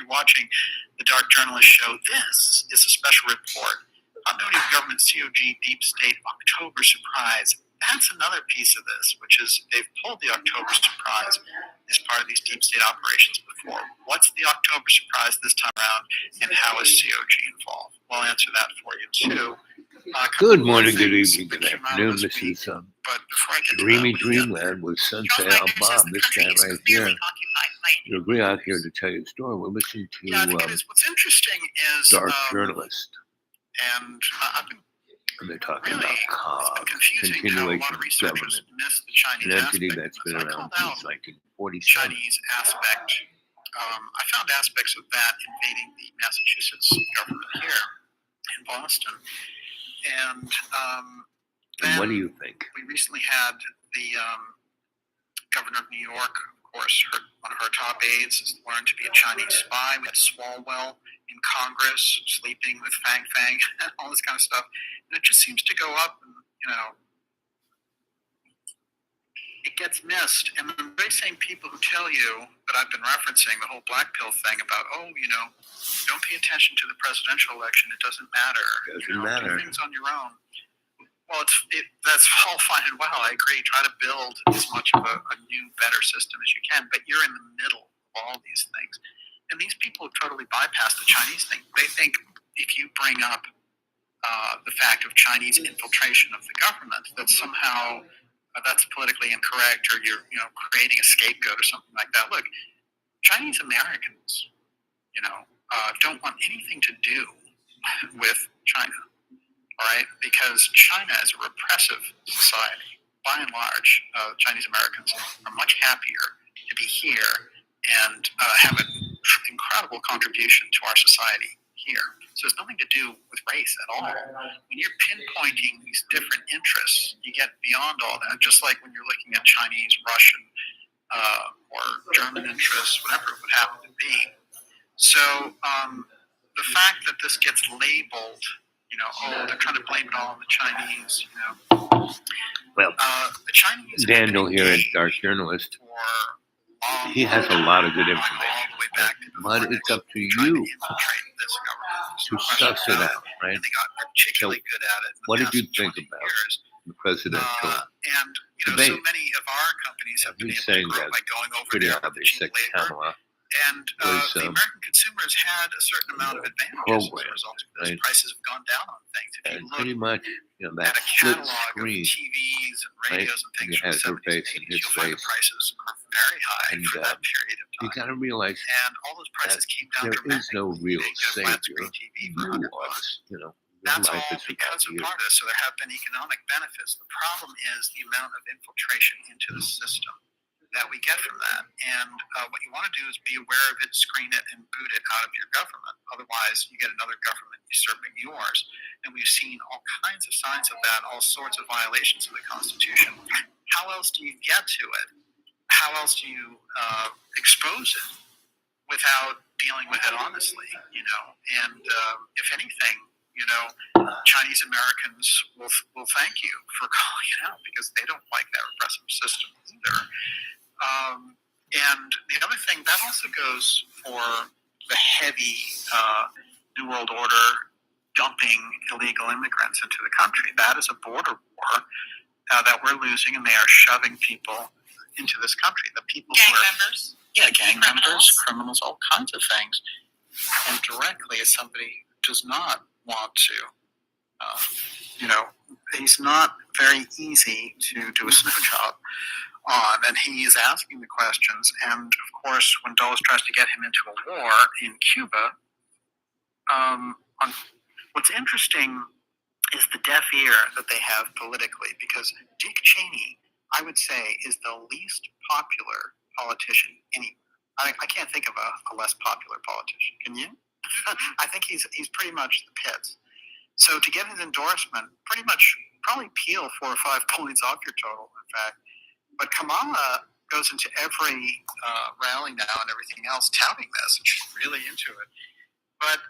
you're watching the Dark Journalist show, this is a special report. Continuity of Government COG Deep State October Surprise. That's another piece of this, which is they've pulled the October Surprise as part of these deep state operations before. What's the October Surprise this time around, and how is COG involved? We'll answer that for you, too. Good morning, good evening, good afternoon. This is Dreamy Dreamland with Sensei Al Bob, this guy right here. You'll agree out here to tell you a story. We're listening to what's interesting is Dark Journalist. And they're talking about COG, Continuation of Government, an entity that's been around since 1947. Chinese aspect. I found aspects of that invading the Massachusetts government here in Boston. And what do you think? We recently had the governor of New York, of course, one of her top aides is learned to be a Chinese spy. We had Swalwell in Congress sleeping with Fang Fang and all this kind of stuff. And it just seems to go up and, it gets missed. And the very same people who tell you that I've been referencing the whole black pill thing about, don't pay attention to the presidential election. It doesn't matter. Do things on your own. Well, that's all fine and well. I agree. Try to build as much of a new, better system as you can, but you're in the middle of all these things. And these people have totally bypassed the Chinese thing. They think if you bring up the fact of Chinese infiltration of the government, that somehow that's politically incorrect, or you're creating a scapegoat or something like that. Look, Chinese Americans, don't want anything to do with China. All right, because China is a repressive society. By and large, Chinese Americans are much happier to be here and have an incredible contribution to our society here. So it's nothing to do with race at all. When you're pinpointing these different interests, you get beyond all that. Just like when you're looking at Chinese, Russian, or German interests, whatever it would happen to be. So the fact that this gets labeled, they're trying to blame it all on the Chinese, Well, the Chinese Daniel here at Dark Journalist, he has a lot of good information, but it's up to you to suss it out, right? So what did you think about the presidential debate? So many of our companies have been able to grow by going over pretty there with the cheap labor. Kamala And the American consumers had a certain amount of advantages as a result of this. Right? Prices have gone down on things. If you look pretty much, that at a split catalog screen, of TVs and radios and things you from had the her 70s face and and 80s, his you'll find the face, prices are very high and for that period of you time. got to realize And all those prices came down there is no real savior. You That's all because of part of this. So there have been economic benefits. The problem is the amount of infiltration into the system that we get from that. And what you want to do is be aware of it, screen it, and boot it out of your government. Otherwise, you get another government usurping yours. And we've seen all kinds of signs of that, all sorts of violations of the Constitution. How else do you get to it? How else do you expose it without dealing with it honestly? And if anything, Chinese Americans will thank you for calling it out, because they don't like that repressive system either. And the other thing, that also goes for the heavy New World Order dumping illegal immigrants into the country. That is a border war that we're losing, and they are shoving people into this country. The people members? Yeah, gang members, criminals, all kinds of things. And directly, as somebody who does not want to, he's not very easy to do a snow job on, and he is asking the questions. And of course, when Dulles tries to get him into a war in Cuba, what's interesting is the deaf ear that they have politically, because Dick Cheney, I would say, is the least popular politician anywhere. I can't think of a less popular politician. Can you? I think he's pretty much the pits. So to get his endorsement, probably peel 4 or 5 points off your total, in fact. But Kamala goes into every rally now and everything else touting this, and she's really into it. But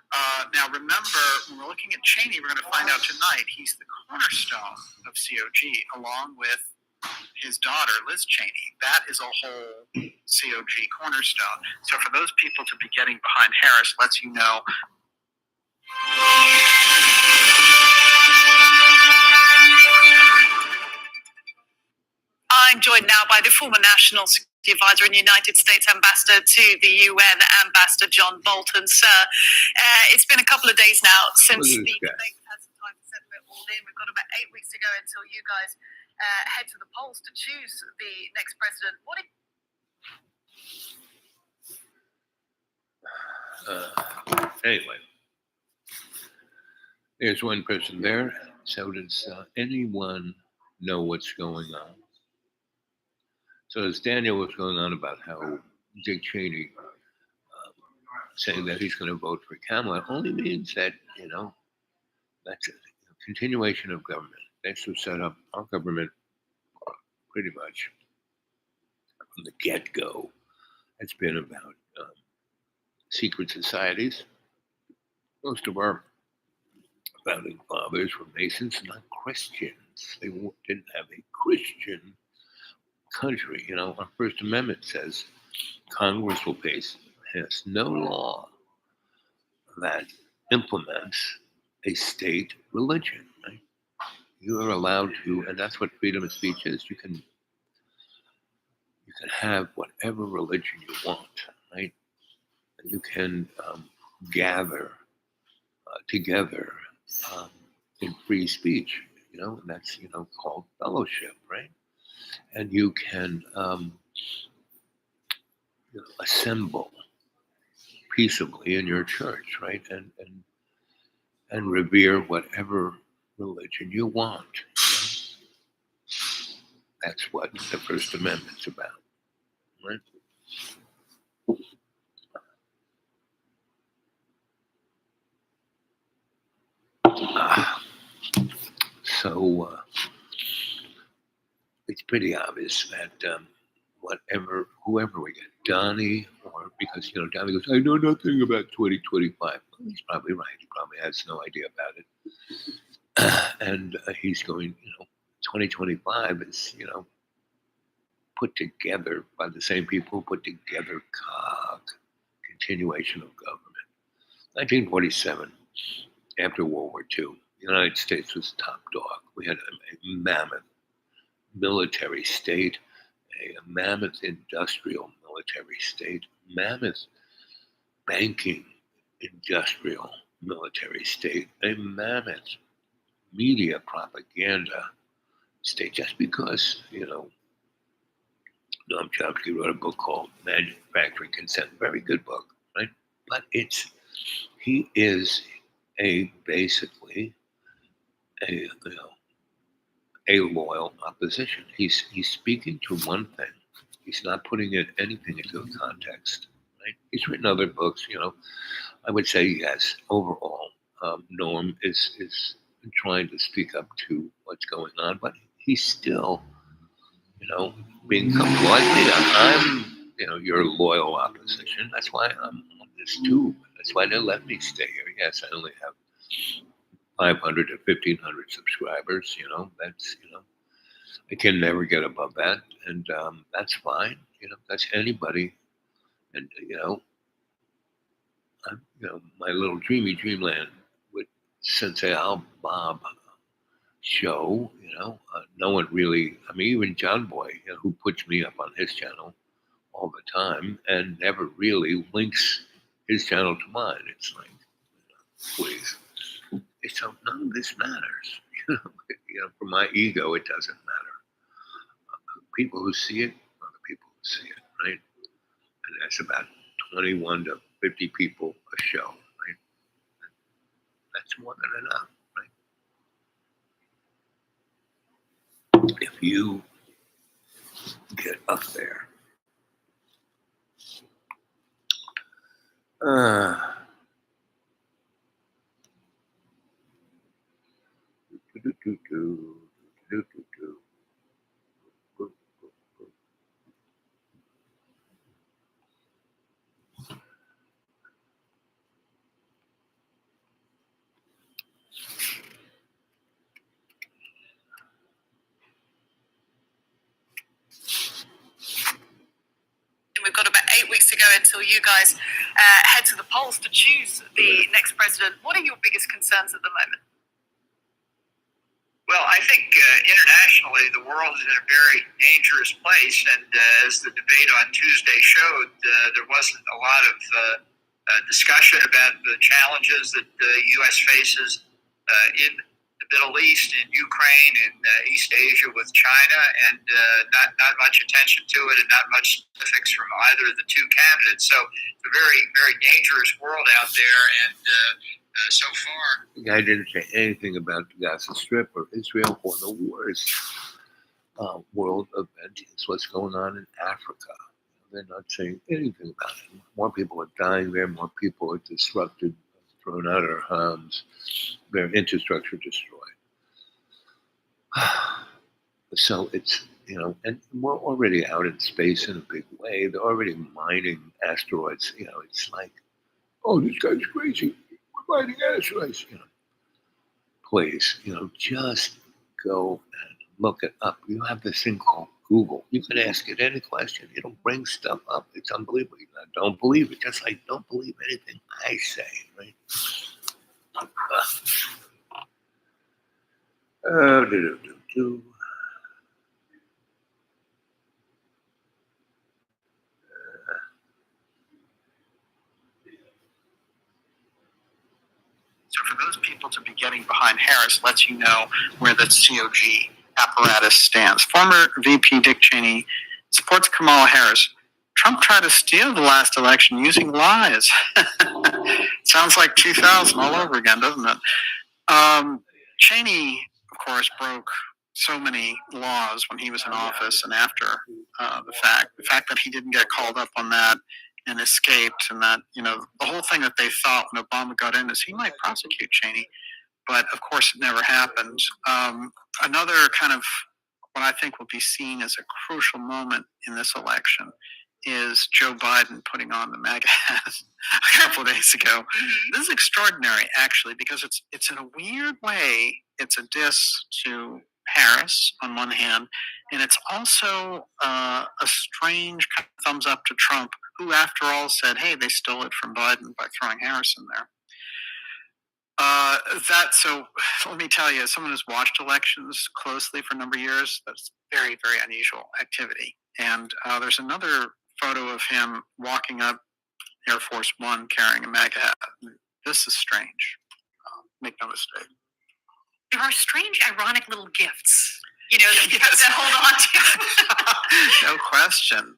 now remember, when we're looking at Cheney, we're going to find out tonight he's the cornerstone of COG, along with his daughter, Liz Cheney. That is a whole COG cornerstone. So for those people to be getting behind Harris lets you know. I'm joined now by the former National Security Advisor and United States Ambassador to the UN, Ambassador John Bolton. Sir, it's been a couple of days now since the debate had some time to settle it all in. We've got about 8 weeks to go until you guys head to the polls to choose the next president. Anyway, there's one person there. So does anyone know what's going on? So as Daniel was going on about how Dick Cheney saying that he's going to vote for Kamala only means that, that's a continuation of government. That's to set up our government pretty much from the get-go. It's been about secret societies. Most of our founding fathers were Masons, not Christians. They didn't have a Christian country. Our First Amendment says Congress will pass no law that implements a state religion. Right? You are allowed to, and that's what freedom of speech is. You can have whatever religion you want, right? And you can gather together in free speech, and that's called fellowship, right? And you can assemble peaceably in your church, right? And revere whatever religion you want. That's what the First Amendment's about, right? So it's pretty obvious that whoever we get, Donnie, or because Donnie goes, I know nothing about 2025. Well, he's probably right. He probably has no idea about it. And he's going, 2025 is, put together by the same people who put together COG, continuation of government. 1947, after World War II, the United States was top dog. We had a mammoth military state, a mammoth industrial military state, mammoth banking industrial military state, a mammoth media propaganda state. Just because, Noam Chomsky wrote a book called Manufacturing Consent, very good book, right? But he is basically a loyal opposition. He's speaking to one thing. He's not putting anything into a context. Right? He's written other books. I would say yes. Overall, Noam is trying to speak up to what's going on, but he's still, being comfortable. I'm, your loyal opposition. That's why I'm on this tube. That's why they let me stay here. Yes, I only have 500 to 1,500 subscribers. That's, I can never get above that. And that's fine. That's anybody. And, I'm, my little dreamy dreamland with Sensei Al Bob show, no one really, even John Boy, who puts me up on his channel all the time and never really links his channel to mine. It's like, please. So none of this matters. For my ego, it doesn't matter. People who see it are the people who see it, right? And that's about 21 to 50 people a show, right? That's more than enough, right? If you get up there, until you guys head to the polls to choose the next president. What are your biggest concerns at the moment? Well, I think internationally, the world is in a very dangerous place, and as the debate on Tuesday showed, there wasn't a lot of discussion about the challenges that the U.S. faces in the Middle East, in Ukraine, in East Asia with China, and not much attention to it, and not much specifics from either of the two candidates. So it's a very, very dangerous world out there, and so far, the guy didn't say anything about the Gaza Strip or Israel, or the worst world event is what's going on in Africa. They're not saying anything about it. More people are dying there. More people are disrupted, thrown out of their homes, their infrastructure destroyed. So it's, and we're already out in space in a big way. They're already mining asteroids. It's like, oh, this guy's crazy. We're mining asteroids. Please, just go and look it up. You have this thing called Google. You can ask it any question. It'll bring stuff up. It's unbelievable. I don't believe it. Just like don't believe anything I say, right? So for those people to be getting behind Harris lets you know where the COG apparatus stands. Former VP Dick Cheney supports Kamala Harris. Trump tried to steal the last election using lies. Sounds like 2000 all over again, doesn't it? Cheney, of course, broke so many laws when he was in office and after the fact. The fact that he didn't get called up on that and escaped, and that, the whole thing that they thought when Obama got in is he might prosecute Cheney. But of course, it never happened. Another kind of what I think will be seen as a crucial moment in this election is Joe Biden putting on the MAGA hat a couple of days ago. This is extraordinary, actually, because it's in a weird way, it's a diss to Harris on one hand, and it's also a strange kind of thumbs up to Trump, who, after all, said, hey, they stole it from Biden by throwing Harris in there. So let me tell you, as someone who's watched elections closely for a number of years, that's very, very unusual activity. And there's another photo of him walking up Air Force One carrying a MAGA hat. This is strange. Make no mistake. There are strange, ironic little gifts, that you have to hold on to. No question.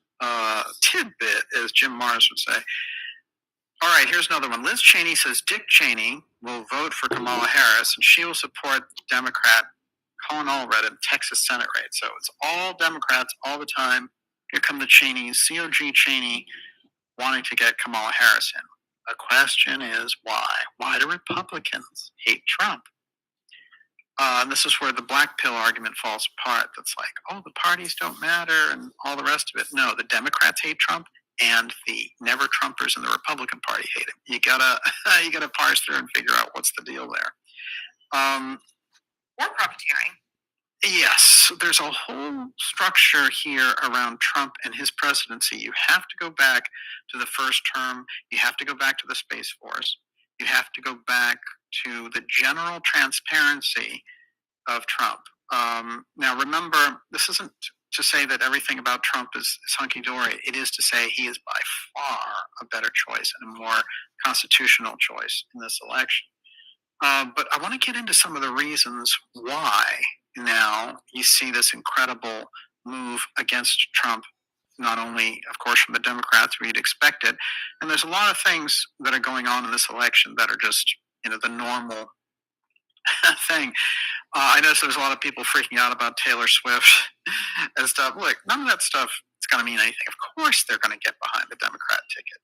Tidbit, as Jim Mars would say. All right, here's another one. Liz Cheney says Dick Cheney will vote for Kamala Harris, and she will support Democrat Colin Allred in the Texas Senate race. So it's all Democrats all the time. Here come the Cheneys, COG Cheney, wanting to get Kamala Harris in. The question is why? Why do Republicans hate Trump? And this is where the black pill argument falls apart. That's like, oh, the parties don't matter and all the rest of it. No, the Democrats hate Trump, and the never Trumpers in the Republican Party hate him. You gotta parse through and figure out what's the deal there. Or profiteering. Yes, there's a whole structure here around Trump and his presidency. You have to go back to the first term. You have to go back to the Space Force. You have to go back to the general transparency of Trump. Now, remember, this isn't to say that everything about Trump is hunky-dory. It is to say he is by far a better choice and a more constitutional choice in this election. But I want to get into some of the reasons why now you see this incredible move against Trump, not only, of course, from the Democrats, where you'd expect it. And there's a lot of things that are going on in this election that are just, the normal thing. I noticed there's a lot of people freaking out about Taylor Swift and stuff. Look, none of that stuff is going to mean anything. Of course they're going to get behind the Democrat ticket.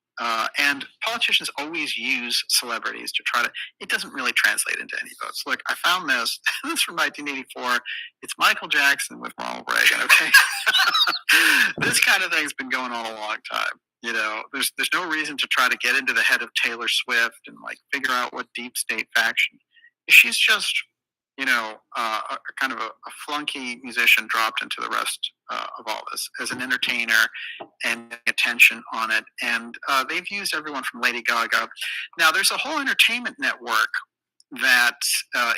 And politicians always use celebrities to try to, it doesn't really translate into any votes. Look, I found this. This is from 1984. It's Michael Jackson with Ronald Reagan, okay? This kind of thing's been going on a long time. There's no reason to try to get into the head of Taylor Swift and figure out what deep state faction. She's just a kind of a flunky musician dropped into the rest of all this as an entertainer and getting attention on it. And they've used everyone from Lady Gaga. Now, there's a whole entertainment network that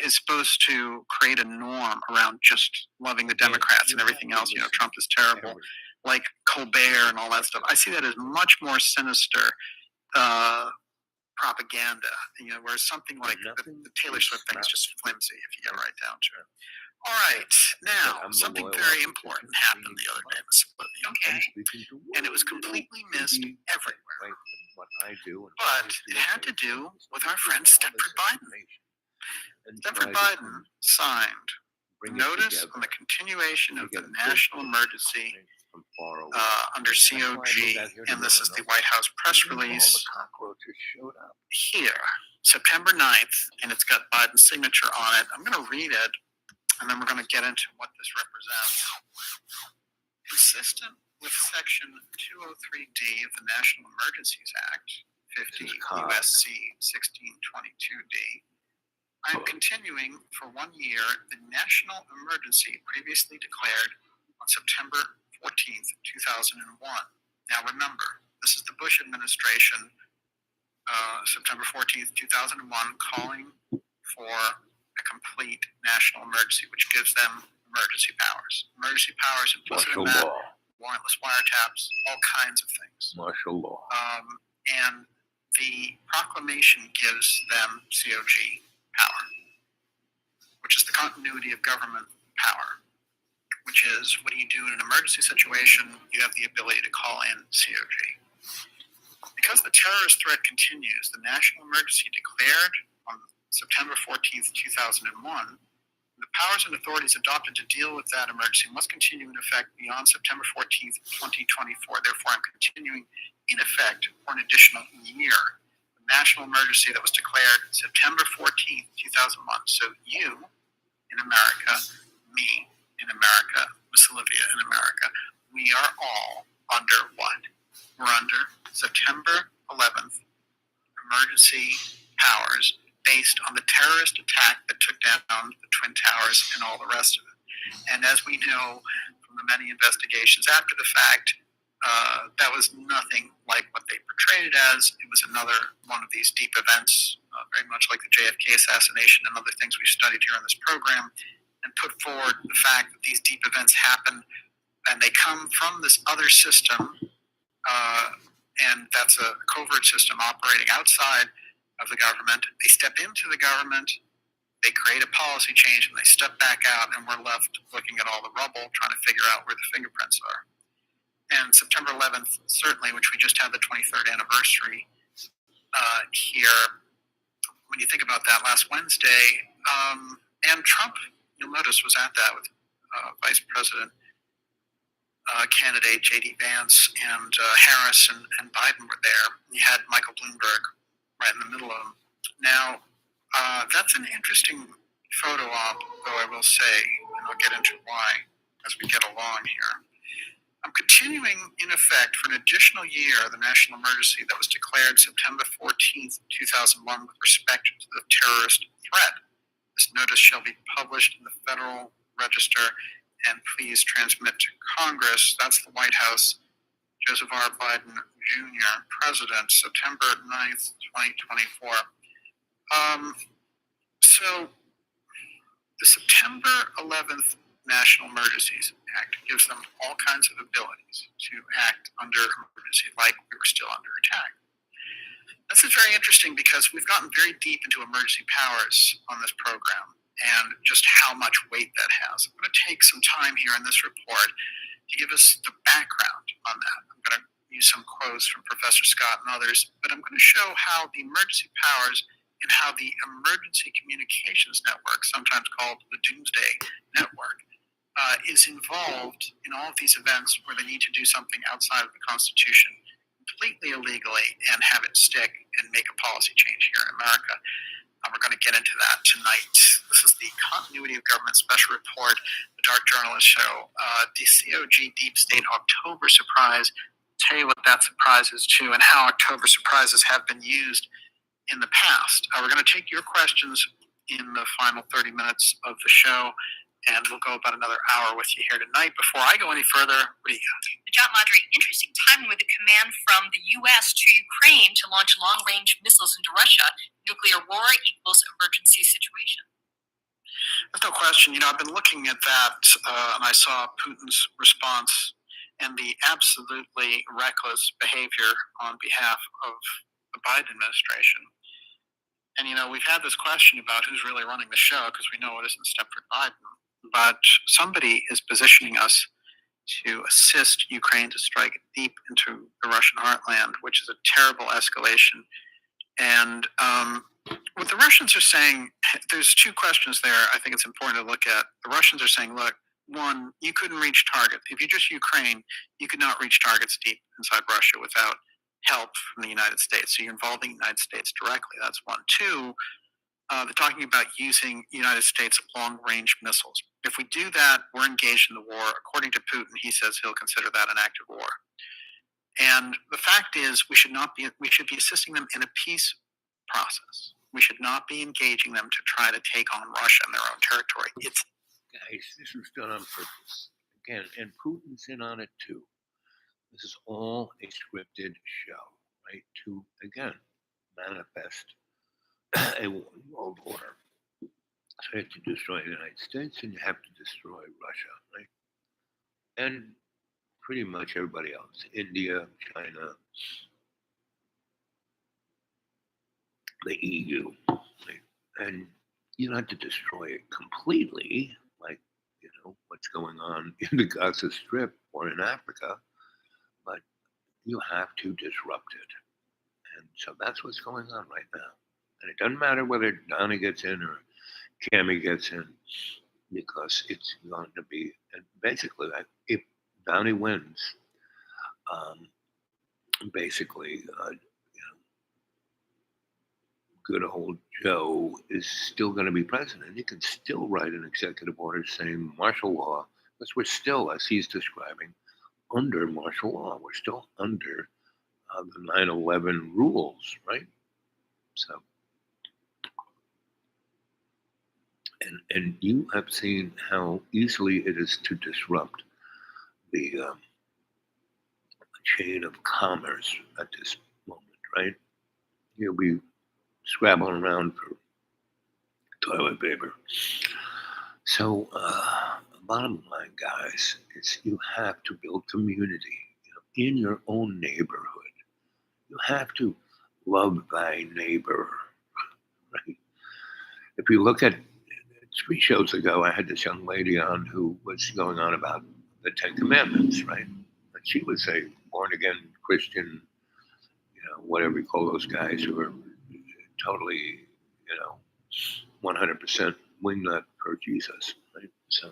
is supposed to create a norm around just loving the Democrats and everything else. Trump is terrible, like Colbert and all that stuff. I see that as much more sinister propaganda, whereas something like the Taylor Swift thing is just flimsy if you get right down to it. All right, now, something very important happened the other day, Miss Olivia, okay? And it was completely missed everywhere. But it had to do with our friend Stepford Biden. Stepford Biden signed notice on the continuation of the national emergency under COG, and this is the White House press release here, September 9th, and it's got Biden's signature on it. I'm going to read it, and then we're going to get into what this represents. Consistent with Section 203D of the National Emergencies Act, 50 U.S.C. 1622D, I am continuing for 1 year the national emergency previously declared on September 14th, 2001. Now remember, this is the Bush administration, September 14th, 2001, calling for a complete national emergency, which gives them emergency powers. Emergency powers implicit in that, warrantless wiretaps, all kinds of things. Martial law. And the proclamation gives them COG power, which is the continuity of government power, which is what do you do in an emergency situation? You have the ability to call in COG. Because the terrorist threat continues, the national emergency declared on September 14th, 2001, the powers and authorities adopted to deal with that emergency must continue in effect beyond September 14th, 2024. Therefore, I'm continuing in effect for an additional year. The national emergency that was declared September 14th, 2001. So you in America, me in America, Miss Olivia in America, we are all under what? We're under September 11th emergency powers based on the terrorist attack that took down the Twin Towers and all the rest of it. And as we know from the many investigations after the fact, that was nothing like what they portrayed it as. It was another one of these deep events, very much like the JFK assassination and other things we've studied here on this program, and put forward the fact that these deep events happen and they come from this other system, and that's a covert system operating outside of the government. They step into the government, they create a policy change, and they step back out, and we're left looking at all the rubble, trying to figure out where the fingerprints are. And September 11th, certainly, which we just had the 23rd anniversary here, when you think about that last Wednesday, and Trump, you'll notice, was at that with Vice President candidate J.D. Vance and Harris and Biden were there. You had Michael Bloomberg right in the middle of them. Now, that's an interesting photo op, though I will say, and I'll get into why as we get along here. I'm continuing, in effect, for an additional year the national emergency that was declared September 14th, 2001 with respect to the terrorist threat. This notice shall be published in the Federal Register and please transmit to Congress. That's the White House. Joseph R. Biden Jr., President, September 9th, 2024. So the September 11th National Emergencies Act gives them all kinds of abilities to act under emergency like we were still under attack. This is very interesting because we've gotten very deep into emergency powers on this program and just how much weight that has. I'm going to take some time here in this report to give us the background on that. I'm going to use some quotes from Professor Scott and others, but I'm going to show how the emergency powers and how the Emergency Communications Network, sometimes called the Doomsday Network, is involved in all of these events where they need to do something outside of the Constitution completely illegally and have it stick and make a policy change here in America. We're going to get into that tonight. This is the Continuity of Government Special Report, the Dark Journalist Show, the COG Deep State October Surprise. I'll tell you what that surprise is too, and how October surprises have been used in the past. We're going to take your questions in the final 30 minutes of the show, and we'll go about another hour with you here tonight. Before I go any further, what do you got? John Madry, interesting timing with the command from the U.S. to Ukraine to launch long-range missiles into Russia. Nuclear war equals emergency situation. There's no question. I've been looking at that, and I saw Putin's response and the absolutely reckless behavior on behalf of the Biden administration. And, we've had this question about who's really running the show, because we know it isn't Stepford Biden. But somebody is positioning us to assist Ukraine to strike deep into the Russian heartland, which is a terrible escalation. And what the Russians are saying, there's two questions there I think it's important to look at. The Russians are saying, look, one, you couldn't reach targets. If you're just Ukraine, you could not reach targets deep inside Russia without help from the United States. So you're involving the United States directly. That's one. Two, they're talking about using United States long-range missiles. If we do that, we're engaged in the war. According to Putin, he says he'll consider that an act of war. And the fact is, we should be assisting them in a peace process. We should not be engaging them to try to take on Russia in their own territory. Guys, this was done on purpose. Again, and Putin's in on it too. This is all a scripted show, right? To, again, manifest a world order. So you have to destroy the United States and you have to destroy Russia, right? And pretty much everybody else, India, China, the EU, right? And you don't have to destroy it completely, like, what's going on in the Gaza Strip or in Africa, but you have to disrupt it. And so that's what's going on right now. And it doesn't matter whether Donnie gets in or Cammy gets in, because it's going to be, and basically, like, if Donnie wins, basically, good old Joe is still going to be president. You can still write an executive order saying martial law, because we're still, as he's describing, under martial law. We're still under the 9/11 rules, right? So, and you have seen how easily it is to disrupt the chain of commerce at this moment, right? You'll be scrabbling around for toilet paper. So, bottom line, guys, is you have to build community, in your own neighborhood. You have to love thy neighbor, right? If you look at 3 shows ago, I had this young lady on who was going on about the 10 Commandments, right? And she was a born-again Christian, whatever you call those guys who are totally, 100% wingnut for Jesus, right? So,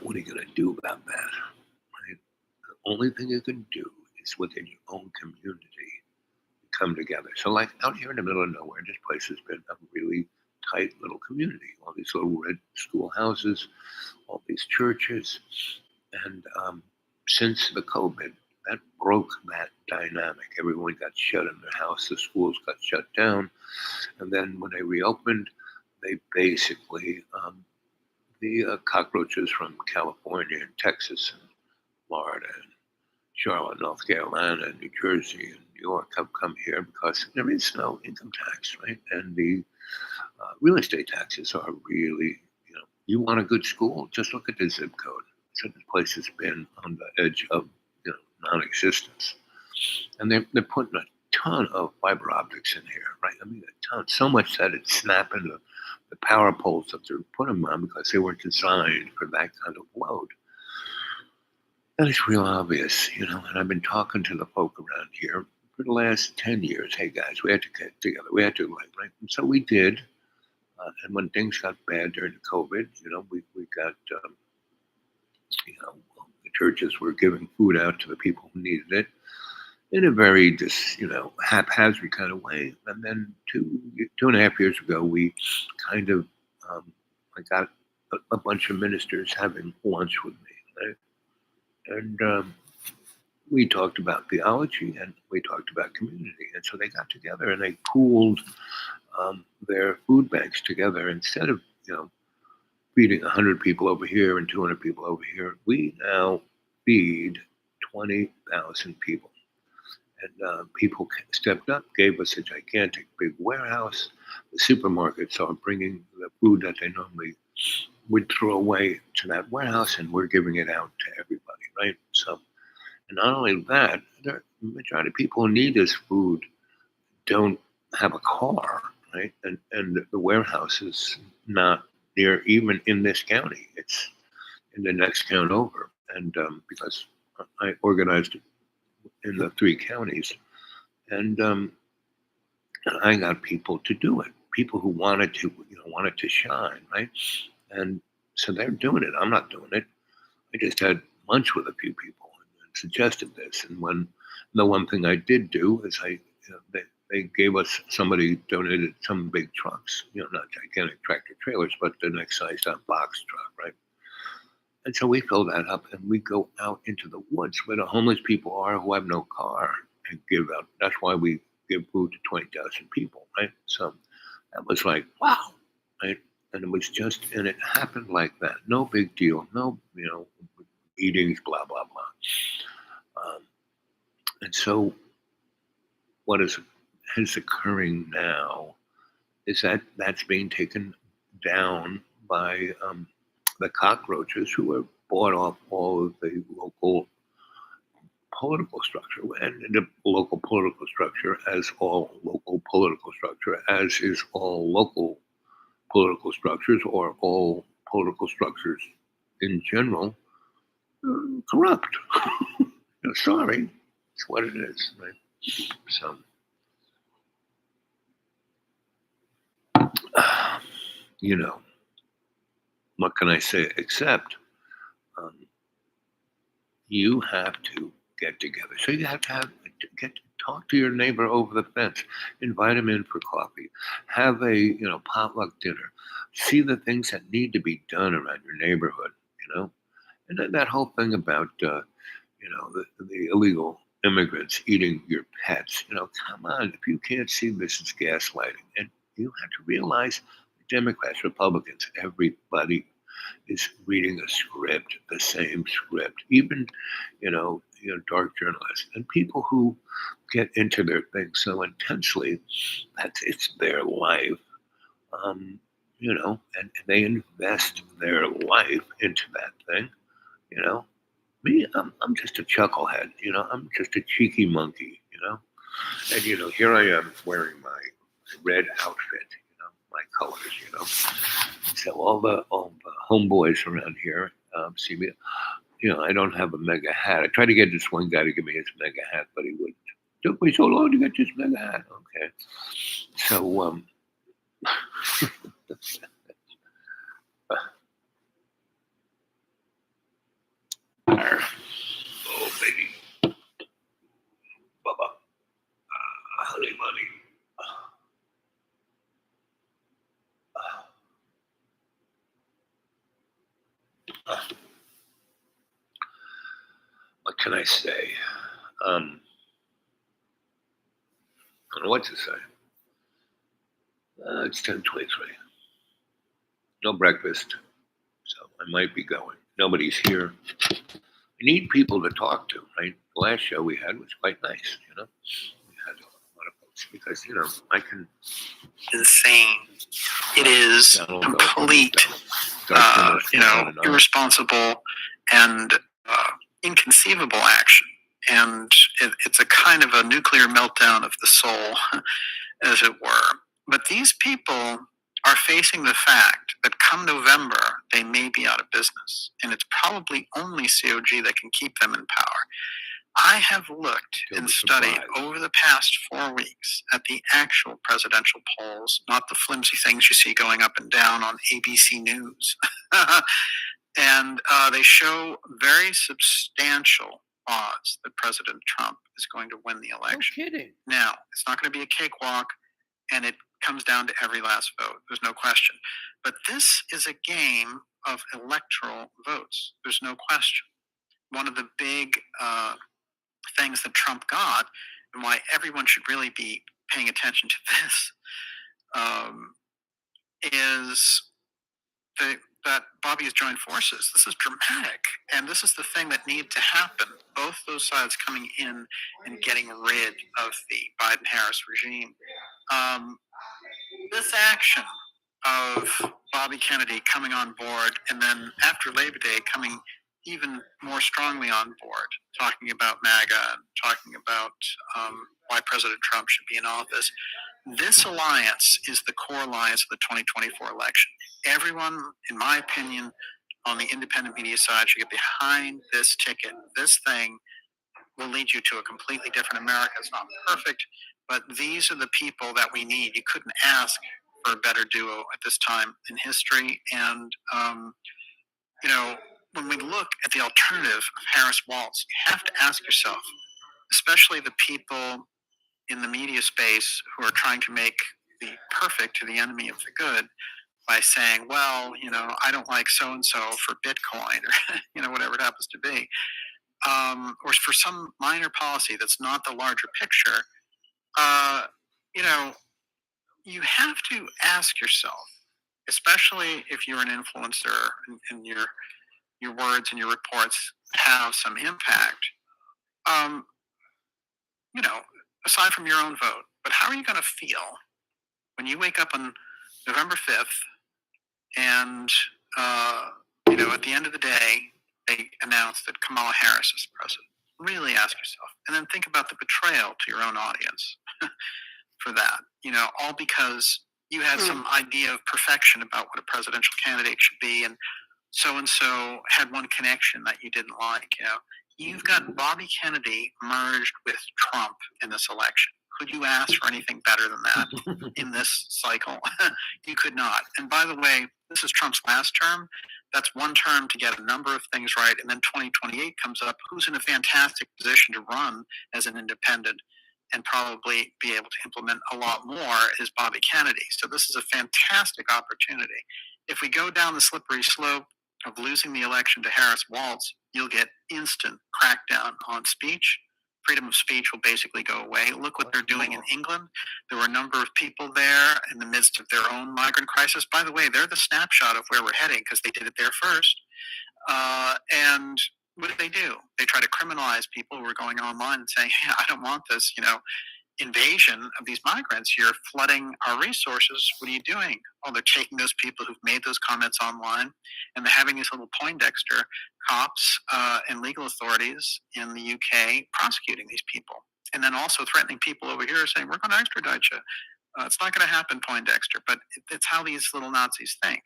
what are you going to do about that, right? The only thing you can do is within your own community come together. So, like out here in the middle of nowhere, this place has been a really tight little community. All these little red schoolhouses, all these churches, and since the COVID, that broke that dynamic. Everyone got shut in their house. The schools got shut down, and then when they reopened, they basically the cockroaches from California and Texas and Florida and Charlotte, North Carolina, and New Jersey and New York have come here because there is no income tax, right? And the real estate taxes are really, you want a good school, just look at the zip code. So this place has been on the edge of non-existence. And they're putting a ton of fiber optics in here, right? I mean, a ton. So much that it's snapping the power poles that they're putting them on because they weren't designed for that kind of load. And it's real obvious, and I've been talking to the folk around here for the last 10 years. Hey, guys, we had to get together. We had to, right? And so we did. And when things got bad during the COVID, we got, the churches were giving food out to the people who needed it in a very haphazard kind of way. And then 2.5 years ago, we kind of, I got a bunch of ministers having lunch with me, right? And we talked about theology and we talked about community. And so they got together and they pooled their food banks together instead of, feeding 100 people over here and 200 people over here. We now feed 20,000 people. And people stepped up, gave us a gigantic big warehouse. The supermarkets are bringing the food that they normally would throw away to that warehouse, and we're giving it out to everybody, right? So, and not only that, the majority of people who need this food don't have a car, right? And the warehouse is not near even in this county. It's in the next count over. And because I organized it in the 3 counties, and I got people to do it. People who wanted to shine, right? And so they're doing it. I'm not doing it. I just had lunch with a few people and suggested this. And when the one thing I did do is they gave us, somebody donated some big trucks, not gigantic tractor trailers, but the next size up box truck, right? And so we fill that up and we go out into the woods where the homeless people are who have no car and give out. That's why we give food to 20,000 people, right? So that was like, wow, right? And and it happened like that. No big deal. No, meetings, blah, blah, blah. And so what is occurring now is that that's being taken down by the cockroaches who have bought off all of the local political structure, and the local political structure, as all local political structure, as is all local political structures, or all political structures in general, corrupt. Sorry, it's what it is, right? So, what can I say except you have to get together. So you have to talk to your neighbor over the fence, invite him in for coffee, have a potluck dinner, see the things that need to be done around your neighborhood, and then that whole thing about the illegal immigrants eating your pets. Come on, if you can't see this is gaslighting, and you have to realize Democrats, Republicans, everybody is reading a script, the same script, even, dark journalists and people who get into their thing so intensely that it's their life, and they invest their life into that thing, Me, I'm just a chucklehead, I'm just a cheeky monkey, and, here I am wearing my red outfit, my colors, So all the homeboys around here see me. I don't have a mega hat. I tried to get this one guy to give me his mega hat, but he wouldn't. Took me so long to get this mega hat. Okay, so oh baby, Bubba, honey, money. What can I say? I don't know what to say. It's 10:23. No breakfast, so I might be going. Nobody's here. We need people to talk to, right? The last show we had was quite nice, We had a lot of folks because, I can. Insane. It is complete, irresponsible and inconceivable action. And it's a kind of a nuclear meltdown of the soul, as it were. But these people are facing the fact that come November, they may be out of business. And it's probably only COG that can keep them in power. I have looked and studied over the past 4 weeks at the actual presidential polls, not the flimsy things you see going up and down on ABC News. And they show very substantial odds that President Trump is going to win the election. No kidding. Now, it's not going to be a cakewalk, and it comes down to every last vote. There's no question. But this is a game of electoral votes. There's no question. One of the big things that Trump got, and why everyone should really be paying attention to this, is that Bobby has joined forces. This is dramatic, and this is the thing that needed to happen. Both those sides coming in and getting rid of the Biden-Harris regime. This action of Bobby Kennedy coming on board, and then after Labor Day coming even more strongly on board, talking about MAGA and talking about why President Trump should be in office. This alliance is the core alliance of the 2024 election. Everyone, in my opinion, on the independent media side should get behind this ticket. This thing will lead you to a completely different America. It's not perfect, but these are the people that we need. You couldn't ask for a better duo at this time in history. And, when we look at the alternative of Harris-Walz, you have to ask yourself, especially the people in the media space who are trying to make the perfect to the enemy of the good by saying, well, I don't like so-and-so for Bitcoin or, whatever it happens to be, or for some minor policy that's not the larger picture, you have to ask yourself, especially if you're an influencer and your words and your reports have some impact, aside from your own vote, but how are you going to feel when you wake up on November 5th and, at the end of the day, they announce that Kamala Harris is president? Really ask yourself. And then think about the betrayal to your own audience for that, all because you had some idea of perfection about what a presidential candidate should be, and so had one connection that you didn't like. You've got Bobby Kennedy merged with Trump in this election. Could you ask for anything better than that in this cycle? You could not. And by the way, this is Trump's last term. That's one term to get a number of things right. And then 2028 comes up. Who's in a fantastic position to run as an independent and probably be able to implement a lot more is Bobby Kennedy. So this is a fantastic opportunity. If we go down the slippery slope of losing the election to Harris-Walz, you'll get instant crackdown on speech. Freedom of speech will basically go away. Look what they're doing in England. There were a number of people there in the midst of their own migrant crisis. By the way, they're the snapshot of where we're heading because they did it there first. And what do? They try to criminalize people who are going online and saying, hey, I don't want this, invasion of these migrants. You're flooding our resources. What are you doing? Oh, they're taking those people who've made those comments online, and they're having these little Poindexter cops and legal authorities in the UK prosecuting these people, and then also threatening people over here saying, we're going to extradite you. It's not going to happen, Poindexter, but it's how these little Nazis think.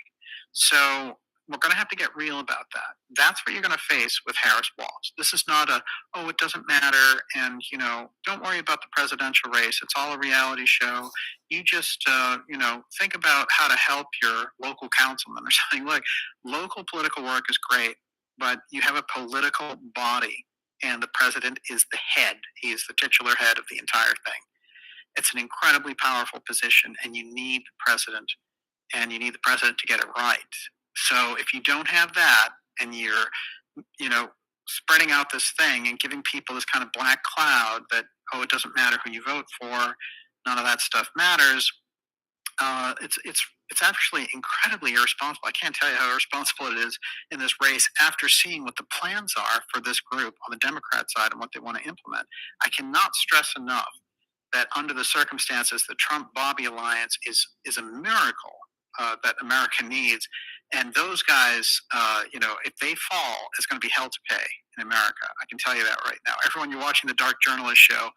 So we're going to have to get real about that. That's what you're going to face with Harris-Walz. This is not it doesn't matter, and, don't worry about the presidential race. It's all a reality show. You just, think about how to help your local councilman or something. Look, local political work is great, but you have a political body, and the president is the head. He is the titular head of the entire thing. It's an incredibly powerful position, and you need the president, and you need the president to get it right. So if you don't have that, and you're, spreading out this thing and giving people this kind of black cloud that, it doesn't matter who you vote for, none of that stuff matters, it's actually incredibly irresponsible. I can't tell you how irresponsible it is in this race after seeing what the plans are for this group on the Democrat side and what they want to implement. I cannot stress enough that under the circumstances, the Trump-Bobby alliance is a miracle that America needs. And those guys, if they fall, it's going to be hell to pay in America. I can tell you that right now. Everyone, you're watching the Dark Journalist show.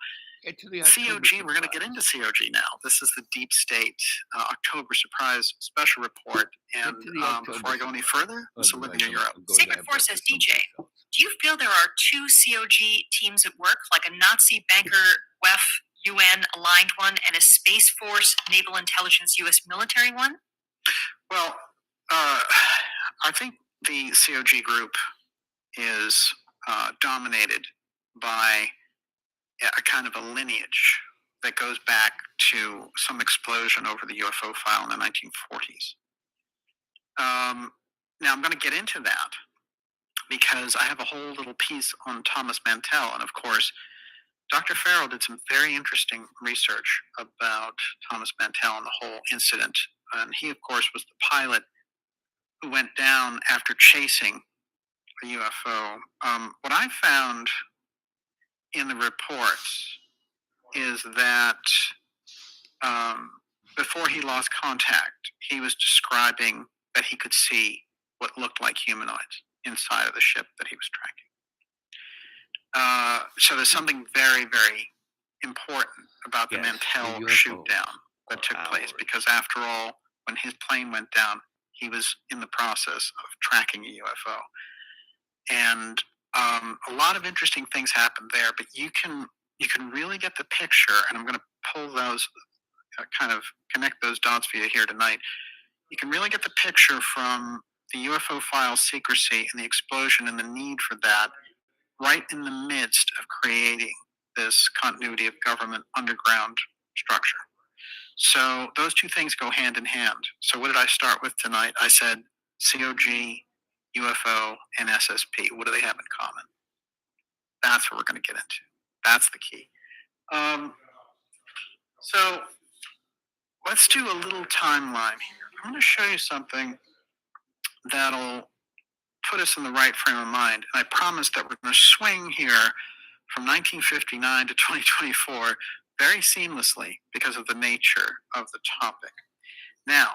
COG, we're going to get into COG now. This is the Deep State October Surprise Special Report. And before I go any further, this is Olivia, you're up. Sacred Force says, DJ, do you feel there are two COG teams at work, like a Nazi banker, WEF, UN aligned one, and a Space Force, Naval Intelligence, U.S. military one? Well, I think the COG group is dominated by a kind of a lineage that goes back to some explosion over the UFO file in the 1940s. Now, I'm going to get into that, because I have a whole little piece on Thomas Mantell. And of course, Dr. Farrell did some very interesting research about Thomas Mantell and the whole incident. And he, of course, was the pilot who went down after chasing a UFO. What I found in the reports is that before he lost contact, he was describing that he could see what looked like humanoids inside of the ship that he was tracking. So there's something very, very important about the Mantell shoot down that took place, because after all, when his plane went down, he was in the process of tracking a UFO. And a lot of interesting things happened there, but you can really get the picture, and I'm going to pull those, kind of connect those dots for you here tonight. You can really get the picture from the UFO file secrecy and the explosion and the need for that right in the midst of creating this continuity of government underground structure. So those two things go hand in hand. So what did I start with tonight? I said COG, UFO, and SSP. What do they have in common? That's what we're going to get into. That's the key. So let's do a little timeline here. I'm going to show you something that'll put us in the right frame of mind. And I promise that we're going to swing here from 1959 to 2024 very seamlessly because of the nature of the topic. Now,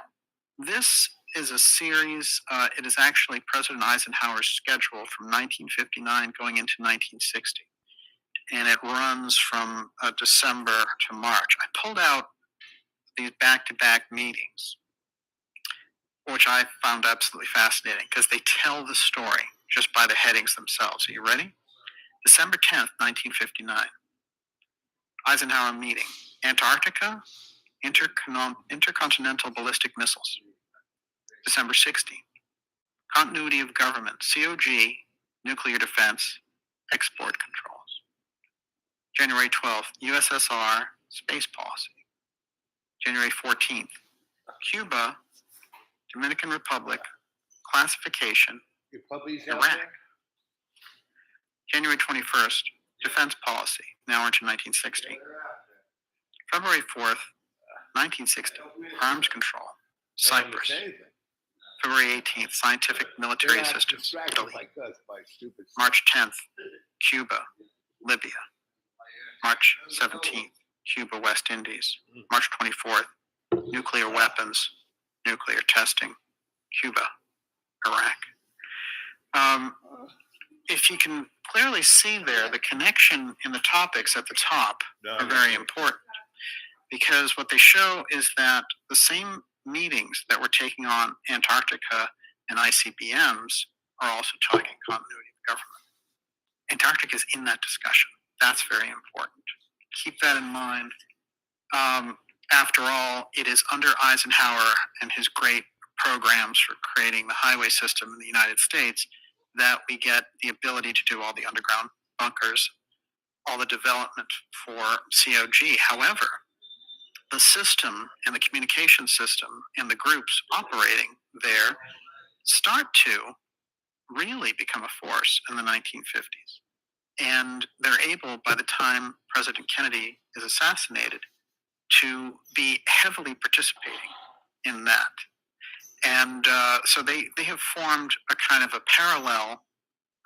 this is a series. It is actually President Eisenhower's schedule from 1959 going into 1960. And it runs from December to March. I pulled out these back-to-back meetings, which I found absolutely fascinating because they tell the story just by the headings themselves. Are you ready? December 10th, 1959. Eisenhower meeting. Antarctica, intercontinental ballistic missiles. December 16th. Continuity of government. COG, nuclear defense, export controls. January 12th. USSR, space policy. January 14th. Cuba, Dominican Republic, classification, Iraq. January 21st, defense policy, now we're into 1960. February 4th, 1960, arms control, Cyprus. February 18th, scientific military assistance, Italy. March 10th, Cuba, Libya. March 17th, Cuba, West Indies. March 24th, nuclear weapons, nuclear testing, Cuba, Iraq. If you can clearly see there, the connection in the topics at the top are very important, because what they show is that the same meetings that we're taking on Antarctica and ICBMs are also talking continuity of government. Antarctica is in that discussion. That's very important. Keep that in mind. After all, it is under Eisenhower and his great programs for creating the highway system in the United States that we get the ability to do all the underground bunkers, all the development for COG. However, the system and the communication system and the groups operating there start to really become a force in the 1950s. And they're able, by the time President Kennedy is assassinated, to be heavily participating in that. And so they have formed a kind of a parallel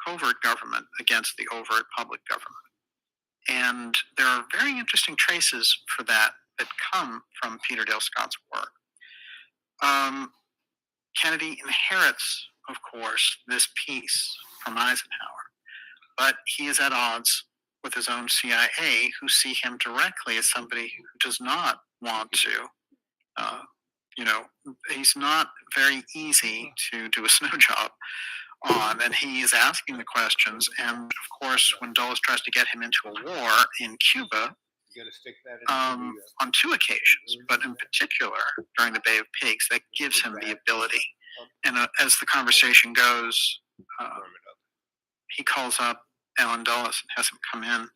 covert government against the overt public government. And there are very interesting traces for that come from Peter Dale Scott's work. Kennedy inherits, of course, this piece from Eisenhower, but he is at odds with his own CIA, who see him directly as somebody who does not want to, he's not very easy to do a snow job on, and he is asking the questions. And of course, when Dulles tries to get him into a war in Cuba, on two occasions, but in particular during the Bay of Pigs, that gives him the ability. And as the conversation goes, he calls up Alan Dulles and has him come in,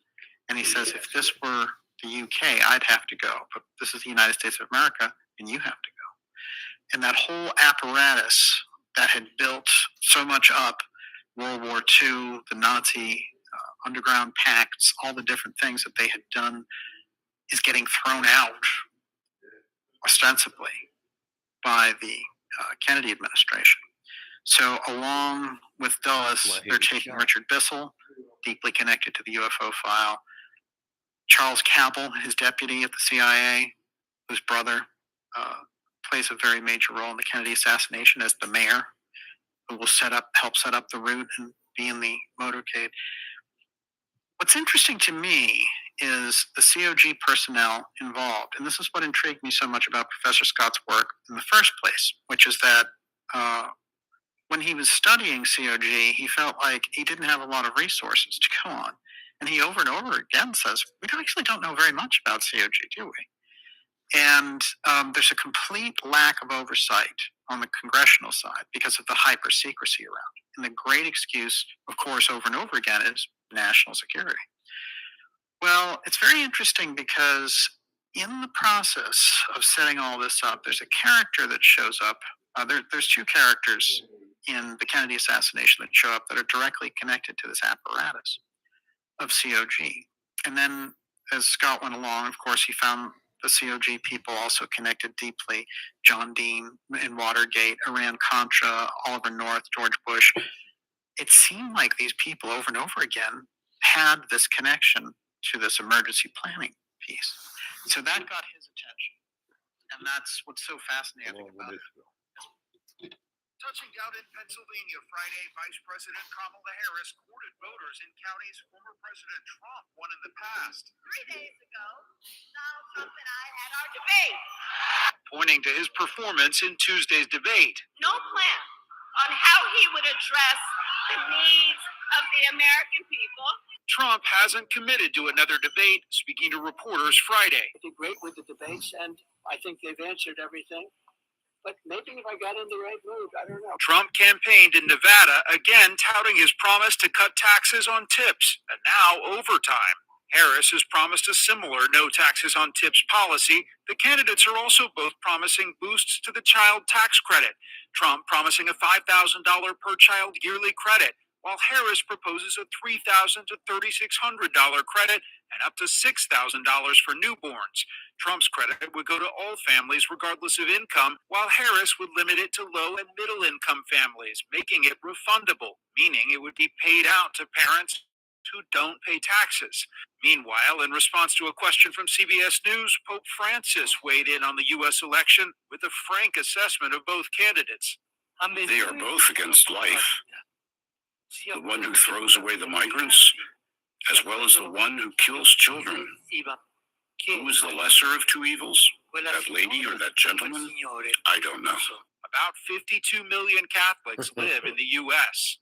and he says, if this were the UK, I'd have to go, but this is the United States of America, and you have to go. And that whole apparatus that had built so much up World War II, the Nazi underground pacts, all the different things that they had done, is getting thrown out, ostensibly, by the Kennedy administration. So, along with Dulles, they're taking Richard Bissell, deeply connected to the UFO file, Charles Cabell, his deputy at the CIA, whose brother plays a very major role in the Kennedy assassination as the mayor, who will help set up the route and be in the motorcade. What's interesting to me is the COG personnel involved, and this is what intrigued me so much about Professor Scott's work in the first place, which is that when he was studying COG, he felt like he didn't have a lot of resources to go on. And he over and over again says, we actually don't know very much about COG, do we? And there's a complete lack of oversight on the congressional side because of the hyper secrecy around. And the great excuse, of course, over and over again is national security. Well, it's very interesting because in the process of setting all this up, there's a character that shows up. There's two characters in the Kennedy assassination that show up that are directly connected to this apparatus of COG. And then as Scott went along, of course, he found the COG people also connected deeply. John Dean in Watergate, Iran-Contra, Oliver North, George Bush. It seemed like these people over and over again had this connection to this emergency planning piece. So that got his attention. And that's what's so fascinating about it. Touching down in Pennsylvania Friday, Vice President Kamala Harris courted voters in counties former President Trump won in the past. 3 days ago, Donald Trump and I had our debate. Pointing to his performance in Tuesday's debate. No plan on how he would address the needs of the American people. Trump hasn't committed to another debate, speaking to reporters Friday. I did great with the debates, and I think they've answered everything. But maybe if I got in the right mood, I don't know. Trump campaigned in Nevada, again touting his promise to cut taxes on tips, and now overtime. Harris has promised a similar no taxes on tips policy. The candidates are also both promising boosts to the child tax credit. Trump promising a $5,000 per child yearly credit, while Harris proposes a $3,000 to $3,600 credit and up to $6,000 for newborns. Trump's credit would go to all families regardless of income, while Harris would limit it to low and middle income families, making it refundable, meaning it would be paid out to parents who don't pay taxes. Meanwhile, in response to a question from CBS News, Pope Francis weighed in on the U.S. election with a frank assessment of both candidates. They are both against life. The one who throws away the migrants, as well as the one who kills children. Who is the lesser of two evils? That lady or that gentleman? I don't know. About 52 million Catholics live in the U.S.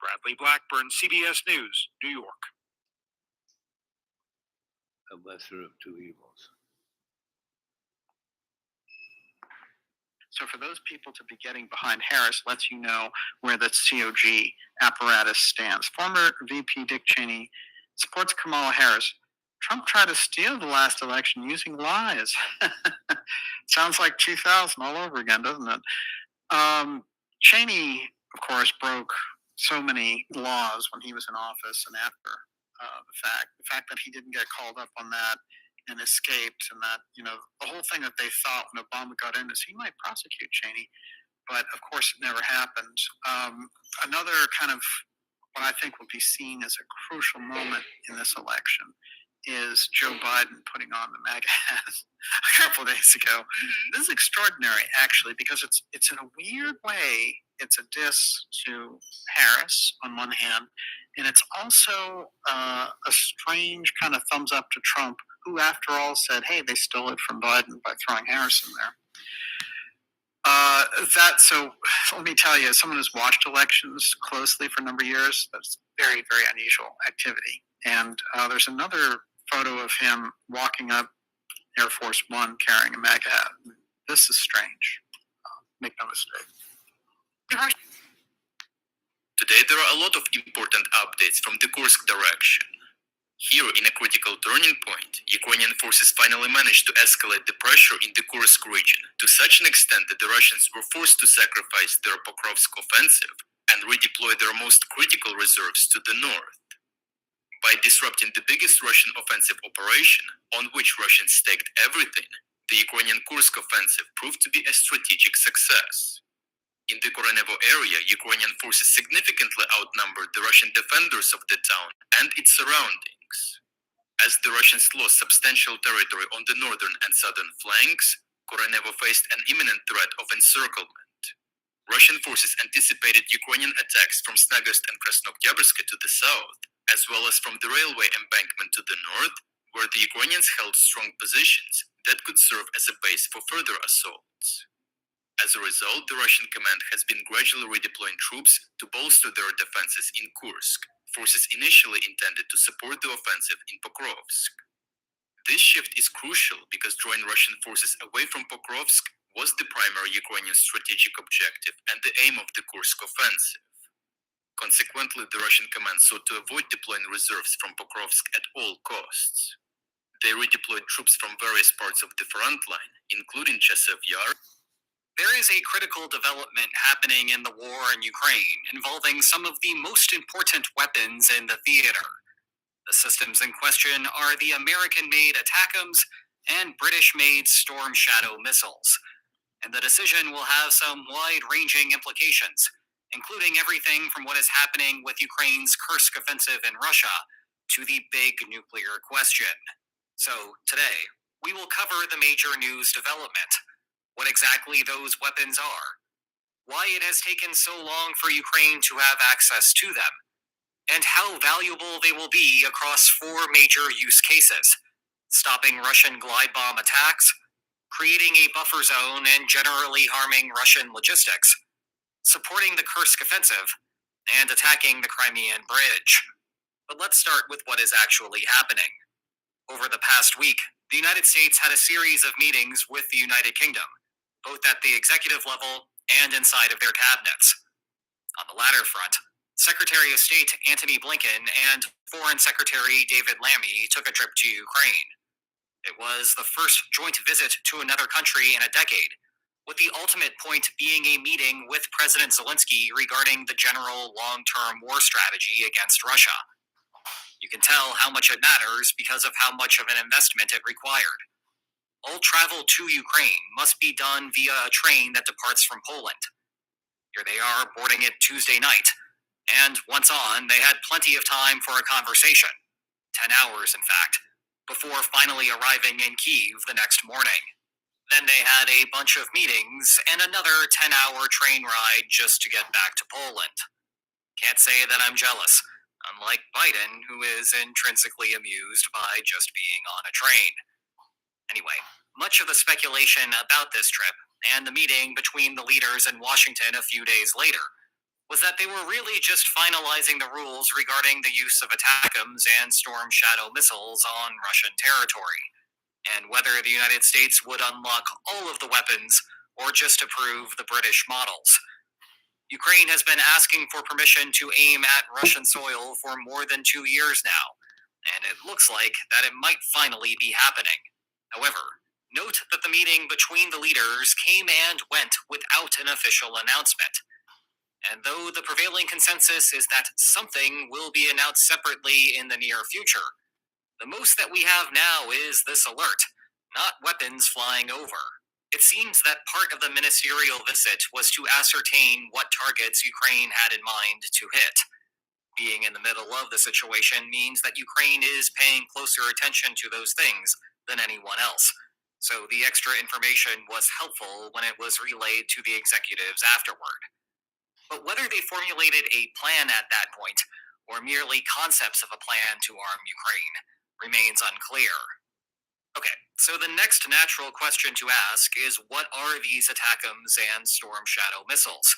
Bradley Blackburn, CBS News, New York. The lesser of two evils. So for those people to be getting behind Harris lets you know where the COG apparatus stands. Former VP Dick Cheney supports Kamala Harris. Trump tried to steal the last election using lies. Sounds like 2000 all over again, doesn't it? Cheney, of course, broke so many laws when he was in office and after the fact that he didn't get called up on that and escaped, and that, you know, the whole thing that they thought when Obama got in is he might prosecute Cheney, but of course it never happened. Another kind of what I think will be seen as a crucial moment in this election is Joe Biden putting on the MAGA hat a couple of days ago. This is extraordinary, actually, because it's in a weird way, it's a diss to Harris on one hand, and it's also a strange kind of thumbs up to Trump, who, after all, said, hey, they stole it from Biden by throwing Harris in there. So let me tell you, as someone who's watched elections closely for a number of years, that's very, very unusual activity. And there's another photo of him walking up Air Force One carrying a MAGA hat. This is strange. Make no mistake. Today, there are a lot of important updates from the Kursk direction. Here, in a critical turning point, Ukrainian forces finally managed to escalate the pressure in the Kursk region to such an extent that the Russians were forced to sacrifice their Pokrovsk offensive and redeploy their most critical reserves to the north. By disrupting the biggest Russian offensive operation, on which Russians staked everything, the Ukrainian Kursk offensive proved to be a strategic success. In the Koronevo area, Ukrainian forces significantly outnumbered the Russian defenders of the town and its surroundings. As the Russians lost substantial territory on the northern and southern flanks, Koronevo faced an imminent threat of encirclement. Russian forces anticipated Ukrainian attacks from Snagorsk and Krasnoktyabrsky to the south, as well as from the railway embankment to the north, where the Ukrainians held strong positions that could serve as a base for further assaults. As a result, the Russian command has been gradually redeploying troops to bolster their defenses in Kursk, forces initially intended to support the offensive in Pokrovsk. This shift is crucial because drawing Russian forces away from Pokrovsk was the primary Ukrainian strategic objective and the aim of the Kursk offensive. Consequently, the Russian command sought to avoid deploying reserves from Pokrovsk at all costs. They redeployed troops from various parts of the front line, including Chasiv Yar. There is a critical development happening in the war in Ukraine involving some of the most important weapons in the theater. The systems in question are the American-made ATACMS and British-made Storm Shadow missiles, and the decision will have some wide-ranging implications, including everything from what is happening with Ukraine's Kursk offensive in Russia to the big nuclear question. So, today, we will cover the major news development, what exactly those weapons are, why it has taken so long for Ukraine to have access to them, and how valuable they will be across 4 major use cases: stopping Russian glide bomb attacks, creating a buffer zone and generally harming Russian logistics, supporting the Kursk offensive, and attacking the Crimean Bridge. But let's start with what is actually happening. Over the past week, the United States had a series of meetings with the United Kingdom, both at the executive level and inside of their cabinets. On the latter front, Secretary of State Antony Blinken and Foreign Secretary David Lammy took a trip to Ukraine. It was the first joint visit to another country in a decade, with the ultimate point being a meeting with President Zelensky regarding the general long-term war strategy against Russia. You can tell how much it matters because of how much of an investment it required. All travel to Ukraine must be done via a train that departs from Poland. Here they are boarding it Tuesday night, and once on, they had plenty of time for a conversation, 10 hours in fact, before finally arriving in Kyiv the next morning. Then they had a bunch of meetings and another 10-hour train ride just to get back to Poland. Can't say that I'm jealous, unlike Biden, who is intrinsically amused by just being on a train. Anyway, much of the speculation about this trip and the meeting between the leaders in Washington a few days later was that they were really just finalizing the rules regarding the use of ATACMS and Storm Shadow missiles on Russian territory, and whether the United States would unlock all of the weapons or just approve the British models. Ukraine has been asking for permission to aim at Russian soil for more than 2 years now, and it looks like that it might finally be happening. However, note that the meeting between the leaders came and went without an official announcement. And though the prevailing consensus is that something will be announced separately in the near future, the most that we have now is this alert, not weapons flying over. It seems that part of the ministerial visit was to ascertain what targets Ukraine had in mind to hit. Being in the middle of the situation means that Ukraine is paying closer attention to those things than anyone else, so the extra information was helpful when it was relayed to the executives afterward. But whether they formulated a plan at that point, or merely concepts of a plan to arm Ukraine, remains unclear. Okay, so the next natural question to ask is, what are these ATACMS and Storm Shadow missiles?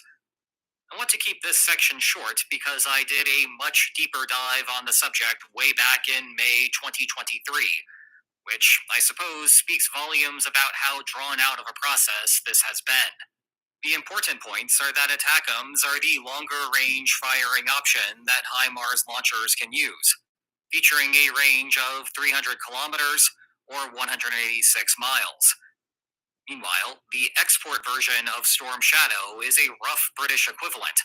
I want to keep this section short because I did a much deeper dive on the subject way back in May 2023, which I suppose speaks volumes about how drawn out of a process this has been. The important points are that ATACMS are the longer-range firing option that HIMARS launchers can use, featuring a range of 300 kilometers or 186 miles. Meanwhile, the export version of Storm Shadow is a rough British equivalent,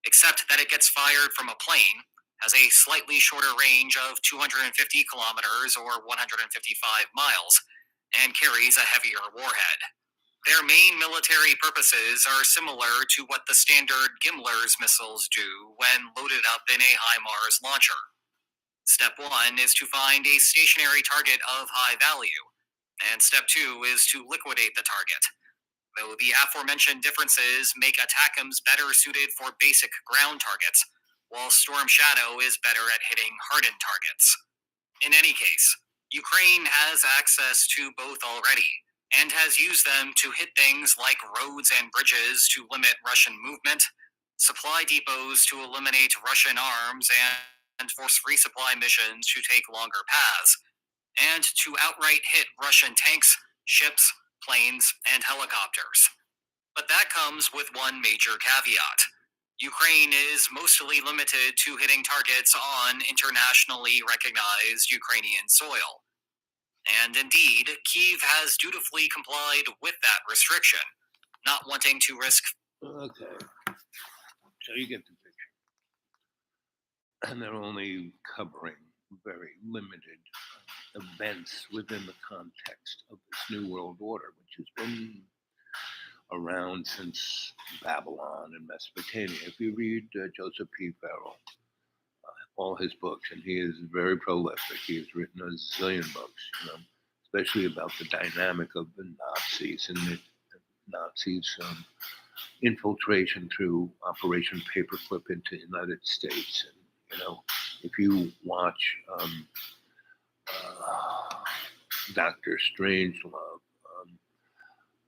except that it gets fired from a plane, has a slightly shorter range of 250 kilometers or 155 miles, and carries a heavier warhead. Their main military purposes are similar to what the standard Gimler's missiles do when loaded up in a HIMARS launcher. Step 1 is to find a stationary target of high value, and Step 2 is to liquidate the target. Though the aforementioned differences make ATACMS better suited for basic ground targets, while Storm Shadow is better at hitting hardened targets. In any case, Ukraine has access to both already, and has used them to hit things like roads and bridges to limit Russian movement, supply depots to eliminate Russian arms and force resupply missions to take longer paths, and to outright hit Russian tanks, ships, planes, and helicopters. But that comes with one major caveat. Ukraine is mostly limited to hitting targets on internationally recognized Ukrainian soil. And indeed, Kyiv has dutifully complied with that restriction, not wanting to risk. Okay. So you get the picture. And they're only covering very limited events within the context of this New World Order, which has been around since Babylon and Mesopotamia. If you read Joseph P. Farrell, all his books, and he is very prolific. He has written a zillion books, especially about the dynamic of the Nazis and the Nazis' infiltration through Operation Paperclip into the United States. And if you watch Dr. Strangelove,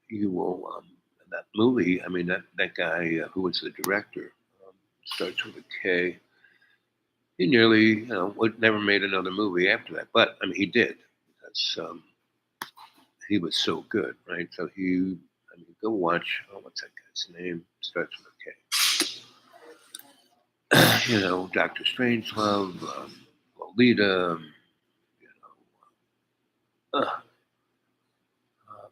you will that movie. I mean, that guy who was the director starts with a K. He nearly, never made another movie after that. But I mean, he did because he was so good, right? So go watch. What's that guy's name? Starts with a K. Dr. Strangelove, Lolita.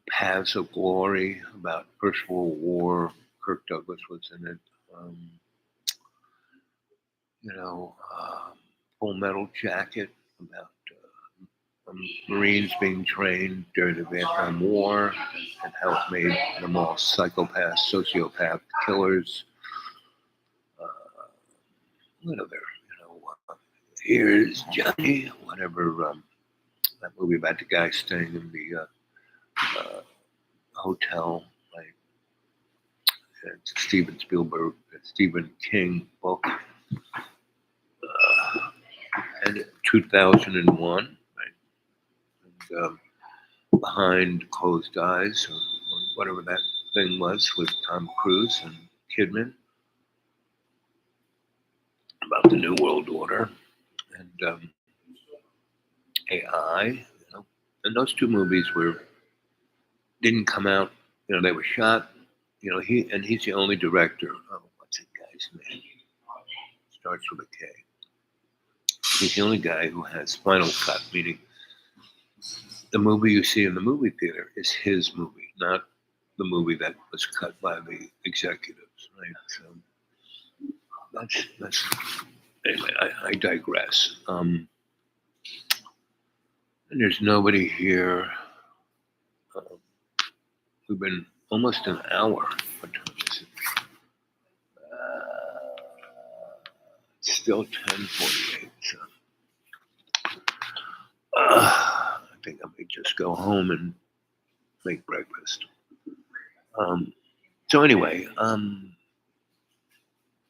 Paths of Glory about First World War. Kirk Douglas was in it. Full Metal Jacket about Marines being trained during the Vietnam War and how it made them all psychopaths, sociopath killers. What other, Here's Johnny, whatever, that movie about the guy staying in the hotel, like it's Stephen King book, and 2001, right? And Behind Closed Eyes, or whatever that thing was, with Tom Cruise and Kidman, about the New World Order and AI, and those two movies didn't come out. They were shot. He's the only director. Oh, what's that guy's name? Starts with a K. He's the only guy who has final cut, meaning the movie you see in the movie theater is his movie, not the movie that was cut by the executives, right? So that's anyway. I digress. And there's nobody here. We've been almost an hour. What time is it? It's still 10:48. So I think I may just go home and make breakfast. So anyway,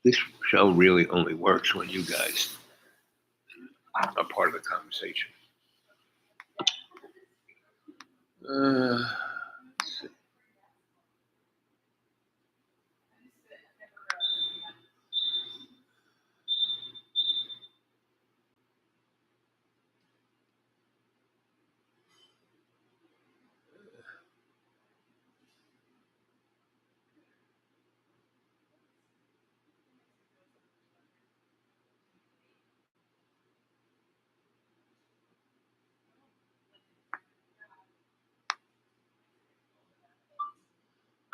this show really only works when you guys are part of the conversation. Let's see.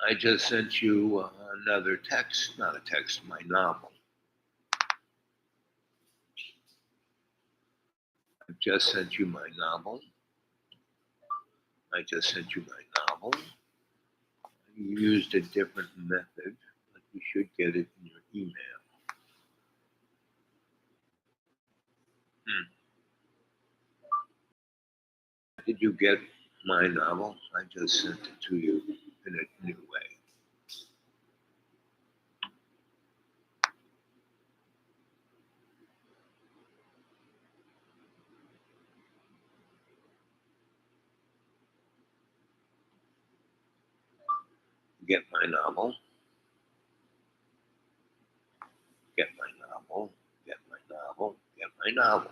I just sent you another text, not a text, my novel. just sent you my novel. I just sent you my novel. You used a different method, but you should get it in your email. Did you get my novel? I just sent it to you in a new way. Get my novel. Get my novel. Get my novel. Get my novel.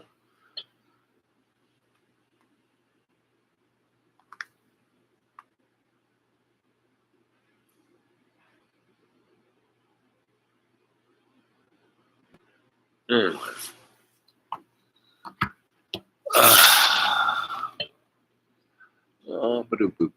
Oh, ba-do-boo-boo.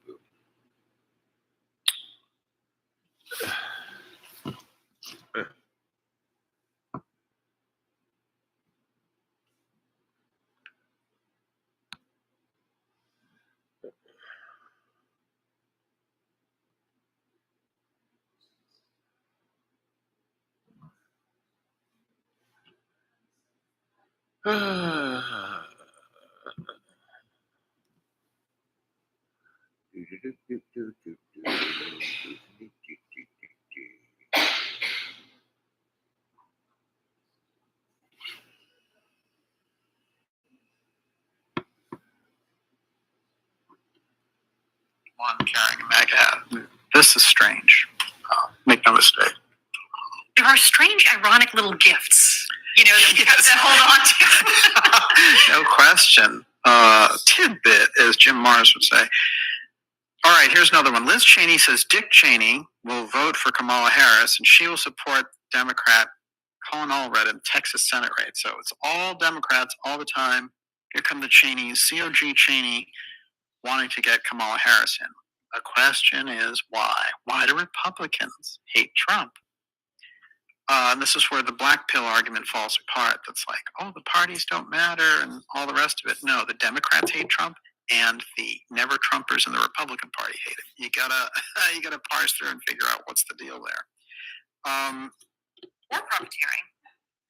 One carrying a MAGA hat. This is strange. Make no mistake. There are strange, ironic little gifts, that you have to hold on to. No question. Tidbit, as Jim Morris would say. All right, here's another one. Liz Cheney says Dick Cheney will vote for Kamala Harris, and she will support Democrat Colin Allred in Texas Senate race. So it's all Democrats all the time. Here come the Cheneys, COG Cheney, wanting to get Kamala Harris in. The question is why? Why do Republicans hate Trump? And this is where the black pill argument falls apart. That's like, oh, the parties don't matter and all the rest of it. No, the Democrats hate Trump, and the never Trumpers in the Republican Party hate it. You gotta parse through and figure out what's the deal there. War profiteering.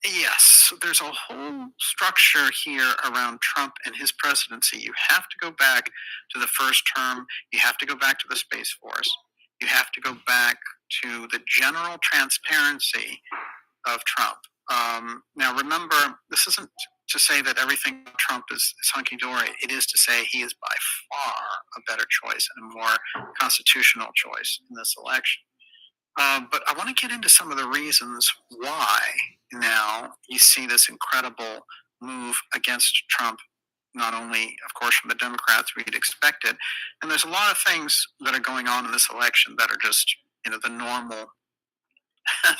Yes, there's a whole structure here around Trump and his presidency. You have to go back to the first term. You have to go back to the Space Force. You have to go back to the general transparency of Trump. Now, remember, this isn't to say that everything Trump is hunky-dory. It is to say he is by far a better choice and a more constitutional choice in this election. But I want to get into some of the reasons why now you see this incredible move against Trump, not only, of course, from the Democrats we'd expected, and there's a lot of things that are going on in this election that are just, the normal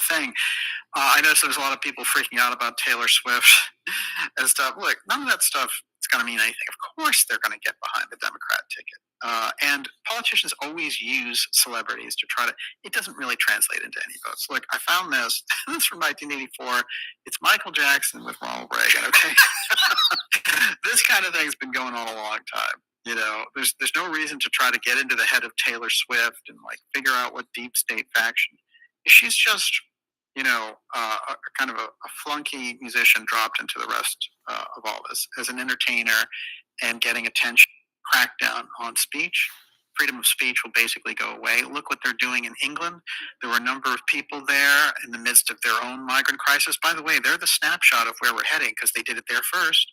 thing. I noticed there's a lot of people freaking out about Taylor Swift and stuff. Look, none of that stuff is going to mean anything. Of course they're going to get behind the Democrat ticket. And politicians always use celebrities to try to, it doesn't really translate into any votes. Look, I found this. This is from 1984. It's Michael Jackson with Ronald Reagan, okay? This kind of thing's been going on a long time. There's no reason to try to get into the head of Taylor Swift and figure out what deep state faction. She's just, kind of a flunky musician dropped into the rest of all this as an entertainer and getting attention. Crackdown on speech. Freedom of speech will basically go away. Look what they're doing in England. There were a number of people there in the midst of their own migrant crisis. By the way, they're the snapshot of where we're heading because they did it there first.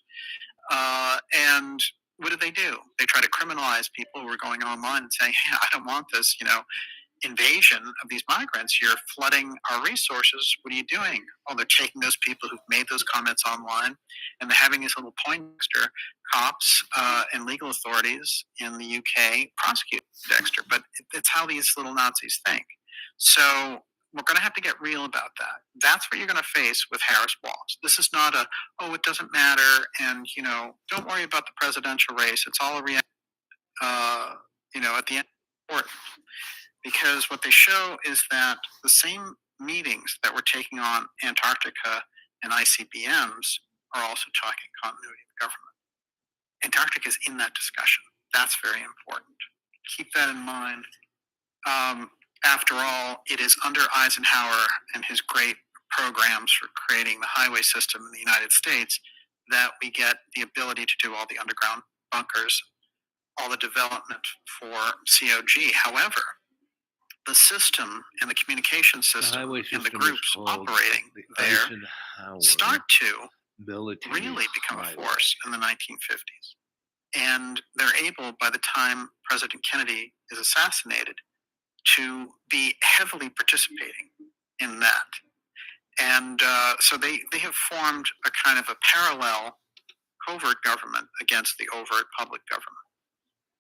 And what did? They try to criminalize people who are going online and saying, hey, I don't want this, invasion of these migrants. You're flooding our resources. What are you doing? Oh, they're taking those people who've made those comments online, and they're having these little Poindexter cops and legal authorities in the UK prosecute Dexter. But it's how these little Nazis think. So we're going to have to get real about that. That's what you're going to face with Harris Walz. This is not it doesn't matter, and don't worry about the presidential race. It's all a reality. At the end, important. Because what they show is that the same meetings that we're taking on Antarctica and ICBMs are also talking continuity of government. Antarctica is in that discussion. That's very important. Keep that in mind. After all, it is under Eisenhower and his great programs for creating the highway system in the United States that we get the ability to do all the underground bunkers, all the development for COG. However, the system and the communication system and the groups operating there start to really become a force in the 1950s. And they're able, by the time President Kennedy is assassinated, to be heavily participating in that. And so they have formed a kind of a parallel covert government against the overt public government.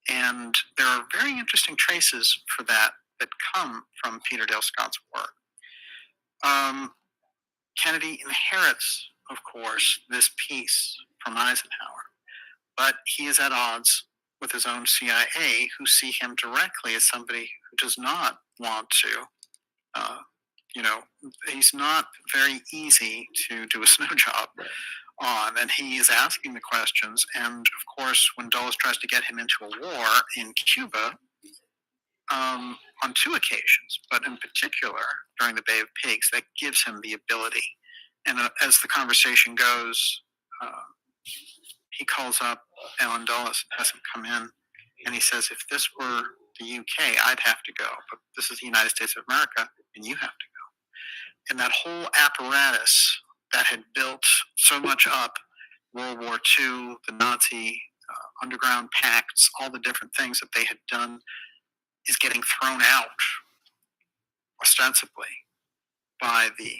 And there are very interesting traces for that come from Peter Dale Scott's work. Kennedy inherits, of course, this piece from Eisenhower, but he is at odds with his own CIA, who see him directly as somebody who does not want to, he's not very easy to do a snow job on, and he is asking the questions. And of course, when Dulles tries to get him into a war in Cuba, on 2 occasions, but in particular during the Bay of Pigs, that gives him the ability. And as the conversation goes, he calls up Alan Dulles, has him come in, and he says, if this were the UK, I'd have to go, but this is the United States of America, and you have to go. And that whole apparatus that had built so much up, World War II, the Nazi underground pacts, all the different things that they had done, is getting thrown out, ostensibly, by the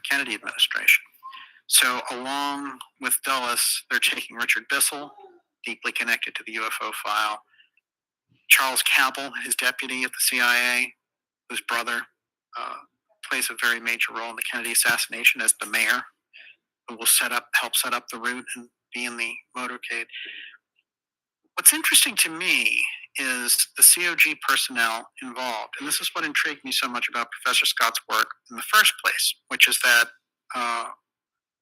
Kennedy administration. So along with Dulles, they're taking Richard Bissell, deeply connected to the UFO file, Charles Cabell, his deputy at the CIA, whose brother plays a very major role in the Kennedy assassination as the mayor, who will help set up the route and be in the motorcade. What's interesting to me is the COG personnel involved. And this is what intrigued me so much about Professor Scott's work in the first place, which is that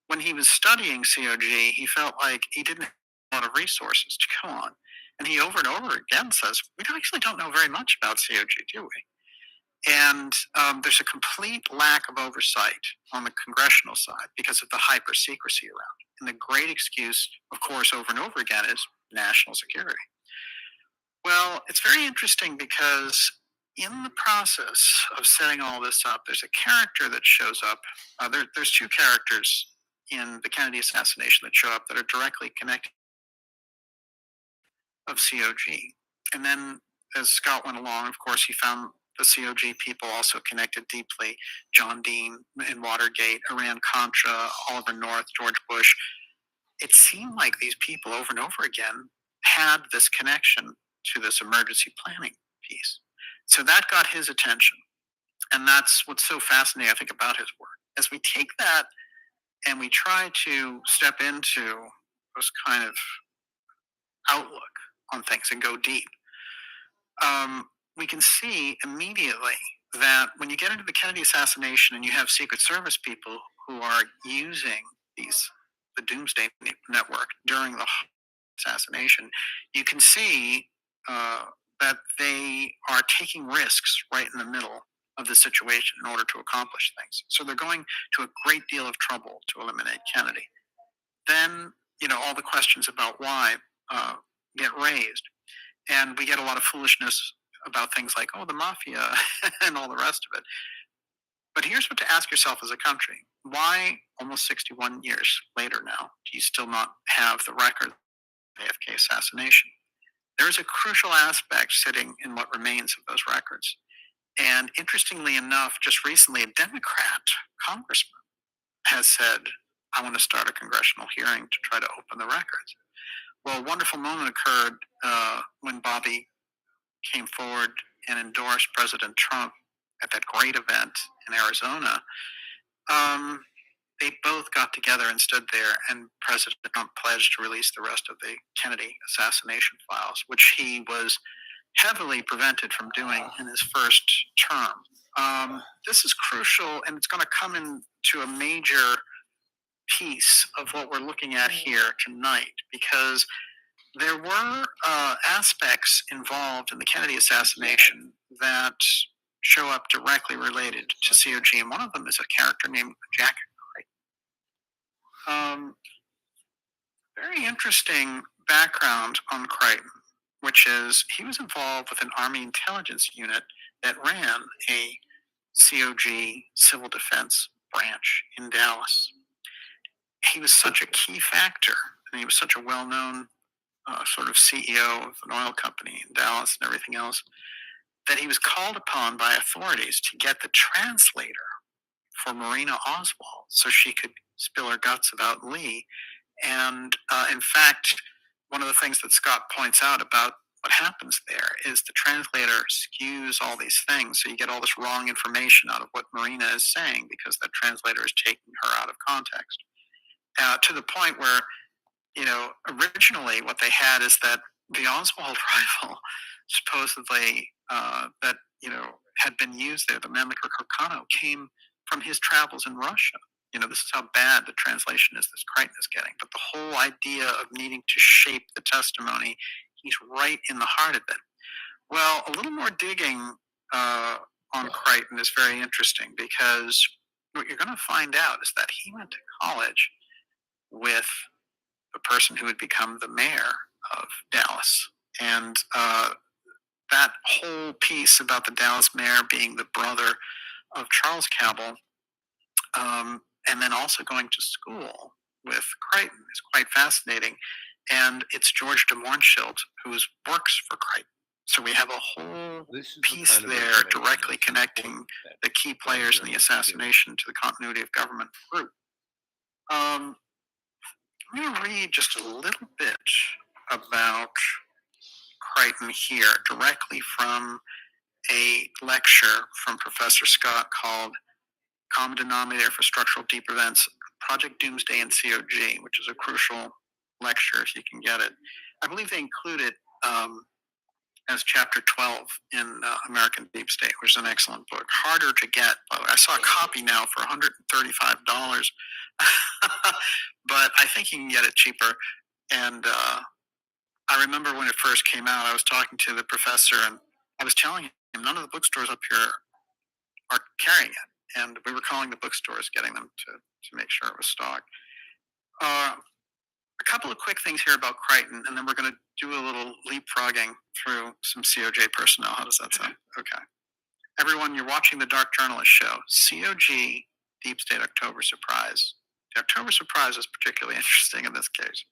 when he was studying COG, he felt like he didn't have a lot of resources to go on. And he over and over again says, we actually don't know very much about COG, do we? And there's a complete lack of oversight on the congressional side because of the hyper secrecy around it. And the great excuse, of course, over and over again is national security. Well, it's very interesting because in the process of setting all this up, there's a character that shows up. There's 2 characters in the Kennedy assassination that show up that are directly connected of COG. And then as Scott went along, of course, he found the COG people also connected deeply. John Dean in Watergate, Iran-Contra, Oliver North, George Bush. It seemed like these people over and over again had this connection to this emergency planning piece. So that got his attention. And that's what's so fascinating, I think, about his work. As we take that and we try to step into this kind of outlook on things and go deep, we can see immediately that when you get into the Kennedy assassination and you have Secret Service people who are using the Doomsday Network during the assassination, you can see that they are taking risks right in the middle of the situation in order to accomplish things. So they're going to a great deal of trouble to eliminate Kennedy. Then, all the questions about why get raised. And we get a lot of foolishness about things like, the mafia and all the rest of it. But here's what to ask yourself as a country. Why, almost 61 years later now, do you still not have the record of the AFK assassination? There's a crucial aspect sitting in what remains of those records. And interestingly enough, just recently, a Democrat congressman has said, I want to start a congressional hearing to try to open the records. Well, a wonderful moment occurred when Bobby came forward and endorsed President Trump at that great event in Arizona. They both got together and stood there, and President Trump pledged to release the rest of the Kennedy assassination files, which he was heavily prevented from doing in his first term. This is crucial, and it's going to come into a major piece of what we're looking at here tonight, because there were aspects involved in the Kennedy assassination that show up directly related to COG, and one of them is a character named Jack Crichton. Very interesting background on Crichton, which is he was involved with an Army intelligence unit that ran a COG civil defense branch in Dallas. He was such a key factor, and he was such a well-known sort of CEO of an oil company in Dallas and everything else, that he was called upon by authorities to get the translator for Marina Oswald so she could spill her guts about Lee. And in fact, one of the things that Scott points out about what happens there is the translator skews all these things. So you get all this wrong information out of what Marina is saying because that translator is taking her out of context. To the point where, originally what they had is that the Oswald rifle supposedly that, had been used there, the Mannlicher Carcano, came from his travels in Russia. This is how bad the translation is this Crichton is getting. But the whole idea of needing to shape the testimony, he's right in the heart of it. Well, a little more digging on Crichton is very interesting, because what you're going to find out is that he went to college with the person who would become the mayor of Dallas. And that whole piece about the Dallas mayor being the brother of Charles Cabell, and then also going to school with Crichton, is quite fascinating. And it's George de Mohrenschildt who works for Crichton. So we have a whole piece there directly connecting the key players in the assassination to the continuity of government group. I'm going to read just a little bit about Crichton here, directly from a lecture from Professor Scott called Common Denominator for Structural Deep Events, Project Doomsday and COG, which is a crucial lecture if you can get it. I believe they include it as chapter 12 in American Deep State, which is an excellent book. Harder to get, by the way. I saw a copy now for $135, but I think you can get it cheaper. And I remember when it first came out, I was talking to the professor, and I was telling him none of the bookstores up here are carrying it. And we were calling the bookstores, getting them to make sure it was stocked. A couple of quick things here about Crichton, and then we're going to do a little leapfrogging through some COJ personnel. How does that sound? Okay. Everyone, you're watching the Dark Journalist Show. COG, Deep State October Surprise. The October Surprise is particularly interesting in this case.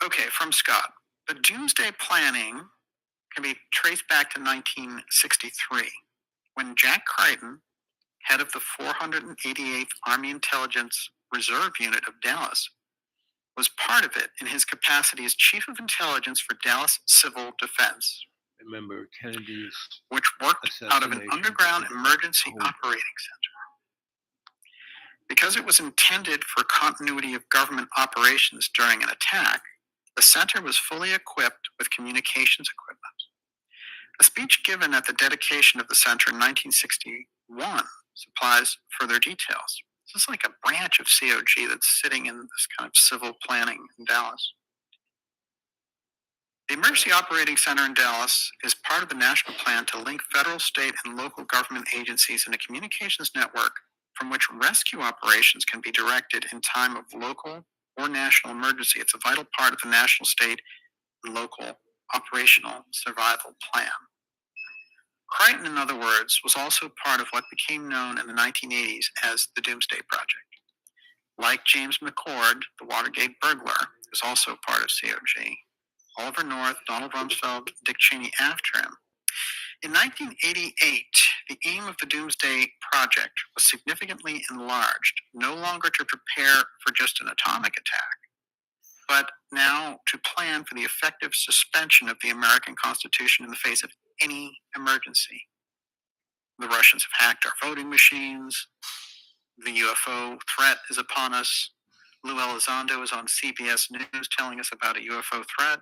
Okay, from Scott. The doomsday planning can be traced back to 1963, when Jack Crichton, head of the 488th Army Intelligence Reserve Unit of Dallas, was part of it in his capacity as Chief of Intelligence for Dallas Civil Defense. Remember Kennedy's, which worked out of an underground emergency operating center. Because it was intended for continuity of government operations during an attack, the center was fully equipped with communications equipment. A speech given at the dedication of the center in 1961 supplies further details. This is like a branch of COG that's sitting in this kind of civil planning in Dallas. The Emergency Operating Center in Dallas is part of the national plan to link federal, state, and local government agencies in a communications network from which rescue operations can be directed in time of local or national emergency. It's a vital part of the national, state, and local operational survival plan. Crichton, in other words, was also part of what became known in the 1980s as the Doomsday Project. Like James McCord, the Watergate burglar, is also part of COG. Oliver North, Donald Rumsfeld, Dick Cheney after him. In 1988, the aim of the Doomsday Project was significantly enlarged, no longer to prepare for just an atomic attack, but now to plan for the effective suspension of the American Constitution in the face of any emergency. The Russians have hacked our voting machines. The UFO threat is upon us. Lou Elizondo is on CBS News telling us about a UFO threat.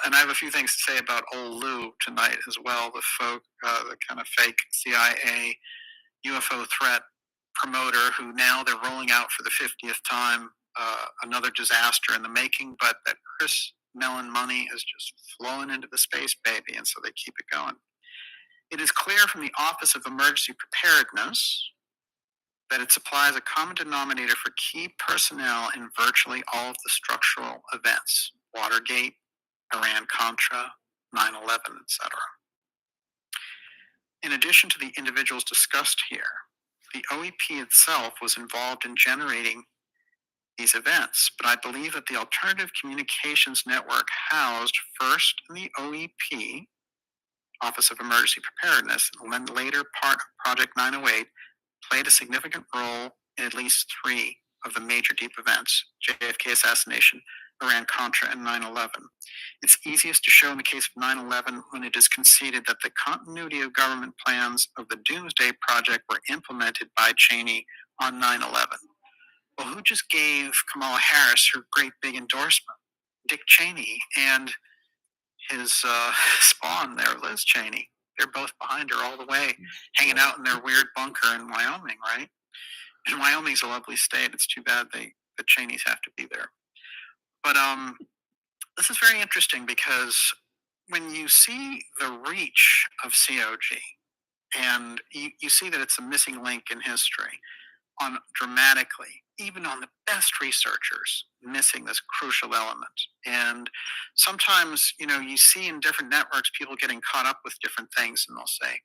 And I have a few things to say about old Lou tonight as well, the kind of fake CIA UFO threat promoter who now they're rolling out for the 50th time another disaster in the making, but that Chris Mellon money is just flowing into the space baby, and so they keep it going. It is clear from the Office of Emergency Preparedness that it supplies a common denominator for key personnel in virtually all of the structural events: Watergate, Iran-Contra, 9/11, etc. In addition to the individuals discussed here, the OEP itself was involved in generating these events, but I believe that the alternative communications network housed first in the OEP, Office of Emergency Preparedness, and then later part of Project 908, played a significant role in at least three of the major deep events: JFK assassination, Iran-Contra, and 9/11. It's easiest to show in the case of 9/11 when it is conceded that the continuity of government plans of the Doomsday Project were implemented by Cheney on 9/11. Well, who just gave Kamala Harris her great big endorsement? Dick Cheney and his spawn there, Liz Cheney. They're both behind her all the way, hanging out in their weird bunker in Wyoming, right? And Wyoming's a lovely state. It's too bad the Cheneys have to be there. But this is very interesting because when you see the reach of COG, and you see that it's a missing link in history, on dramatically, even on the best researchers, missing this crucial element. And sometimes, you see in different networks people getting caught up with different things, and they'll say,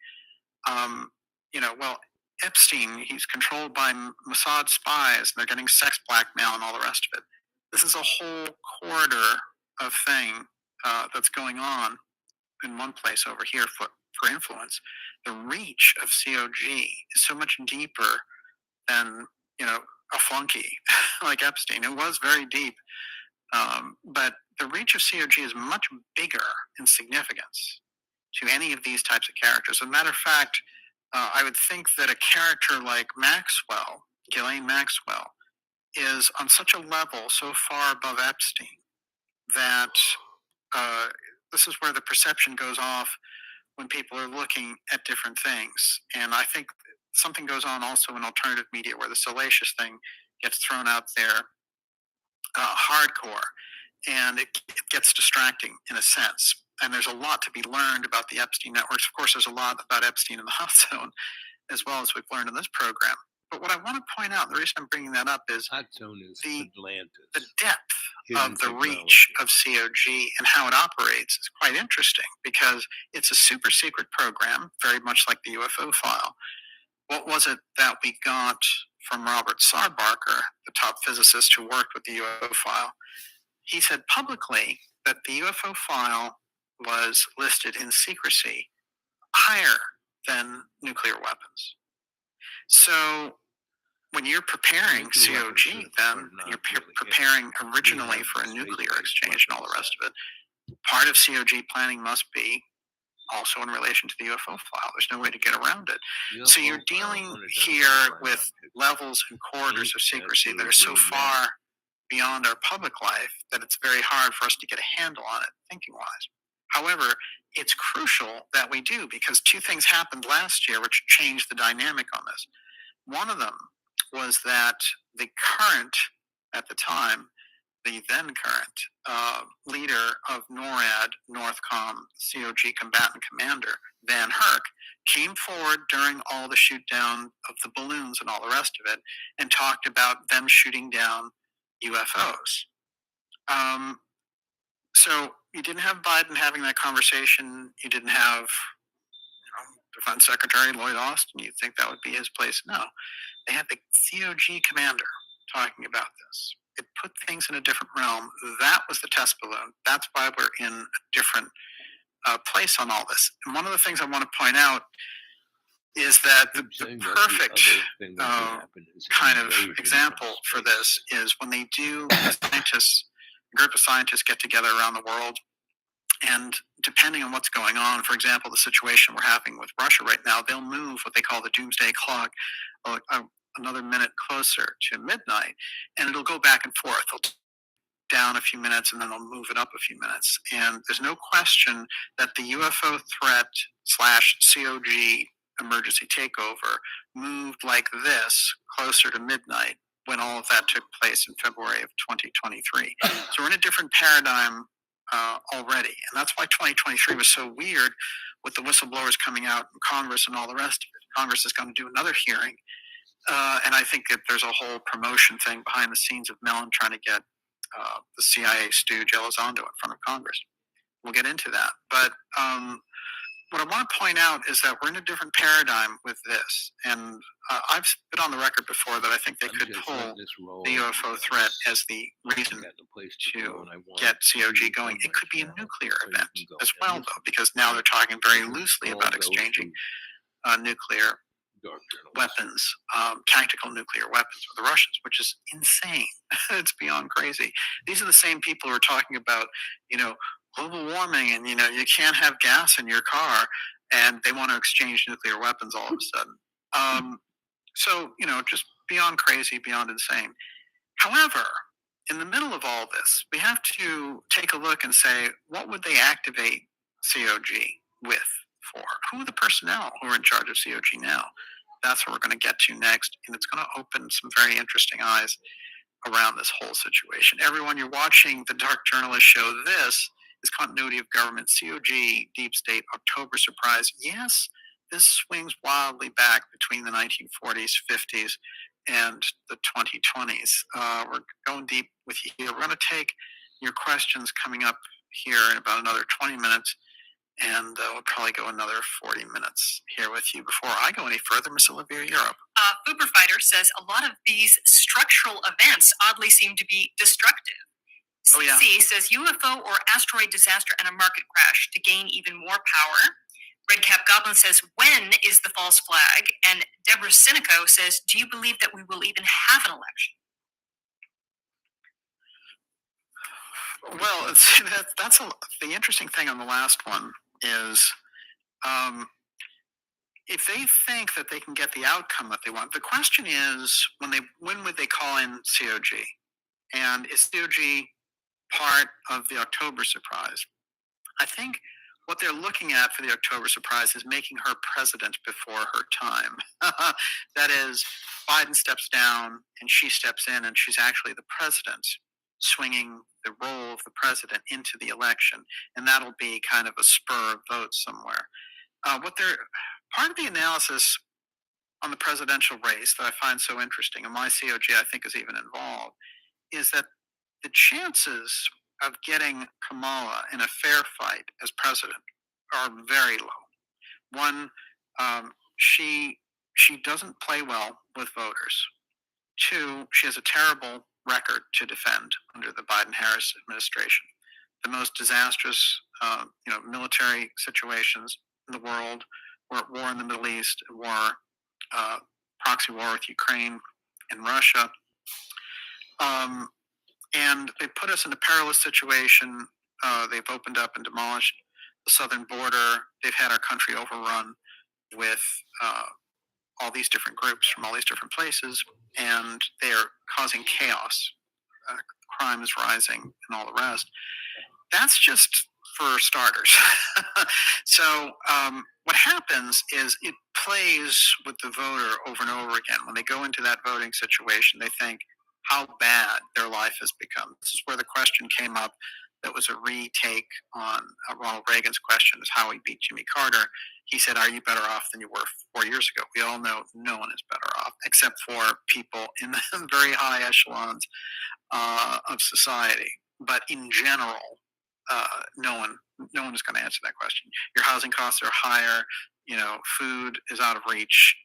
well, Epstein, he's controlled by Mossad spies, and they're getting sex blackmail and all the rest of it. This is a whole corridor of thing that's going on in one place over here for influence. The reach of COG is so much deeper than a flunky like Epstein. It was very deep, but the reach of COG is much bigger in significance to any of these types of characters. As a matter of fact, I would think that a character like Maxwell, Ghislaine Maxwell, is on such a level so far above Epstein that this is where the perception goes off when people are looking at different things. And I think something goes on also in alternative media where the salacious thing gets thrown out there hardcore, and it gets distracting in a sense. And there's a lot to be learned about the Epstein networks. Of course, there's a lot about Epstein in the Hot Zone, as well as we've learned in this program. But what I want to point out, the reason I'm bringing that up is Hot Zone is the depth of the reach of COG and how it operates is quite interesting, because it's a super secret program, very much like the UFO file. What was it that we got from Robert Sarbarker, the top physicist who worked with the UFO file? He said publicly that the UFO file was listed in secrecy higher than nuclear weapons. So when you're preparing COG, then you're preparing originally for a nuclear exchange and all the rest of it. Part of COG planning must be also in relation to the UFO file. There's no way to get around it. So you're dealing here with levels and corridors of secrecy that are so far beyond our public life that it's very hard for us to get a handle on it, thinking-wise. However, it's crucial that we do, because two things happened last year which changed the dynamic on this. One of them was that the current, at the time, the then current leader of NORAD, Northcom, COG combatant commander, Van Herk, came forward during all the shoot down of the balloons and all the rest of it, and talked about them shooting down UFOs. So you didn't have Biden having that conversation. You didn't have Defense Secretary Lloyd Austin. You'd think that would be his place. No. They had the COG commander talking about this. It put things in a different realm. That was the test balloon. That's why we're in a different place on all this. And one of the things I want to point out is that the perfect kind of example for this is when they do a group of scientists get together around the world, and depending on what's going on, for example, the situation we're having with Russia right now, they'll move what they call the doomsday clock another minute closer to midnight, and it'll go back and forth. They'll down a few minutes, and then they'll move it up a few minutes. And there's no question that the UFO threat / COG emergency takeover moved like this closer to midnight when all of that took place in February of 2023. So we're in a different paradigm already. And that's why 2023 was so weird with the whistleblowers coming out in Congress and all the rest of it. Congress is going to do another hearing. And I think that there's a whole promotion thing behind the scenes of Mellon trying to get the CIA stooge Elizondo in front of Congress. We'll get into that. But what I want to point out is that we're in a different paradigm with this. And I've been on the record before that I think they could pull the UFO threat as the reason to get COG going. It could be a nuclear event as well, though, because now they're talking very loosely about exchanging nuclear weapons, tactical nuclear weapons with the Russians, which is insane. It's beyond crazy. These are the same people who are talking about, global warming and, you can't have gas in your car, and they want to exchange nuclear weapons all of a sudden. So, just beyond crazy, beyond insane. However, in the middle of all this, we have to take a look and say, what would they activate COG with for? Who are the personnel who are in charge of COG now? That's what we're going to get to next, and it's going to open some very interesting eyes around this whole situation. Everyone, you're watching the Dark Journalist show. This is Continuity of Government, COG, Deep State, October Surprise. Yes, this swings wildly back between the 1940s, 50s, and the 2020s. We're going deep with you here. We're going to take your questions coming up here in about another 20 minutes, and we'll probably go another 40 minutes here with you. Before I go any further, Miss Olivia, you're up. Uber Fighter says a lot of these structural events oddly seem to be destructive. Oh, yeah. CC says UFO or asteroid disaster and a market crash to gain even more power. Redcap Goblin says, when is the false flag? And Deborah Sinico says, do you believe that we will even have an election? Well, the interesting thing on the last one is if they think that they can get the outcome that they want. The question is, when would they call in COG? And is COG part of the October surprise? I think what they're looking at for the October surprise is making her president before her time. That is, Biden steps down and she steps in, and she's actually the president, swinging the role of the president into the election, and that'll be kind of a spur of vote somewhere. Part of the analysis on the presidential race that I find so interesting, and why COG I think is even involved, is that the chances of getting Kamala in a fair fight as president are very low. One, she doesn't play well with voters. Two, she has a terrible record to defend under the Biden-Harris administration. The most disastrous, military situations in the world. We're at war in the Middle East, proxy war with Ukraine and Russia. And they put us in a perilous situation. They've opened up and demolished the southern border. They've had our country overrun with all these different groups from all these different places, and they're causing chaos. Crime is rising and all the rest. That's just for starters. So what happens is it plays with the voter over and over again. When they go into that voting situation, they think how bad their life has become. This is where the question came up that was a retake on Ronald Reagan's question, is how he beat Jimmy Carter. He said, are you better off than you were 4 years ago? We all know no one is better off, except for people in the very high echelons of society. But in general, no one is going to answer that question. Your housing costs are higher. Food is out of reach.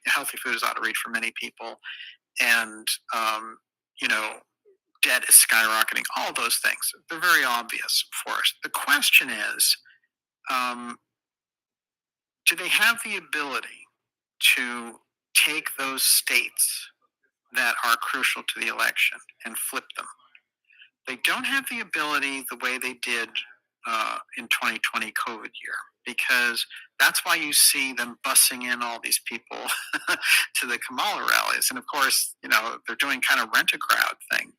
Healthy food is out of reach for many people, and debt is skyrocketing. All those things, they're very obvious for us. The question is, do they have the ability to take those states that are crucial to the election and flip them? They don't have the ability the way they did in 2020 COVID year, because that's why you see them bussing in all these people to the Kamala rallies. And of course, they're doing kind of rent a crowd thing.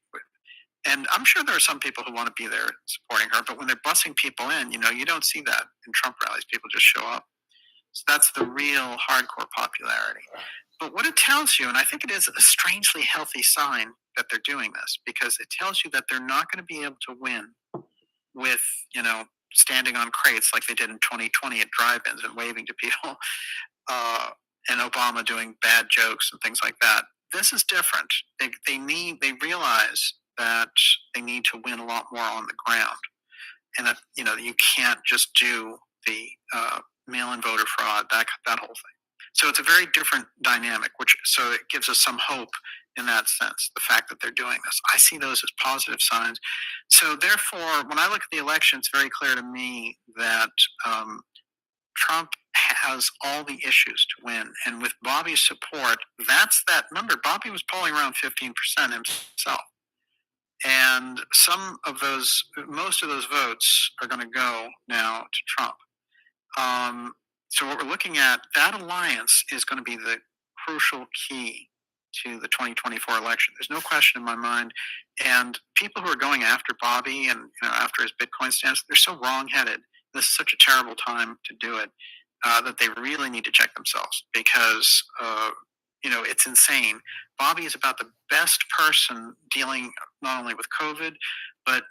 And I'm sure there are some people who want to be there supporting her, but when they're bussing people in, you don't see that in Trump rallies. People just show up. So that's the real hardcore popularity. But what it tells you, and I think it is a strangely healthy sign that they're doing this, because it tells you that they're not going to be able to win with, standing on crates like they did in 2020 at drive-ins and waving to people, and Obama doing bad jokes and things like that. This is different. They realize that they need to win a lot more on the ground, and that you can't just do the mail-in voter fraud, that whole thing. So it's a very different dynamic, so it gives us some hope in that sense. The fact that they're doing this, I see those as positive signs. So therefore, when I look at the election, it's very clear to me that Trump has all the issues to win, and with Bobby's support, that's that number. Bobby was polling around 15% himself. And most of those votes are going to go now to Trump. So what we're looking at, that alliance is going to be the crucial key to the 2024 election. There's no question in my mind. And people who are going after Bobby and after his Bitcoin stance, they're so wrongheaded. This is such a terrible time to do it, that they really need to check themselves, because it's insane. Bobby is about the best person dealing not only with COVID, but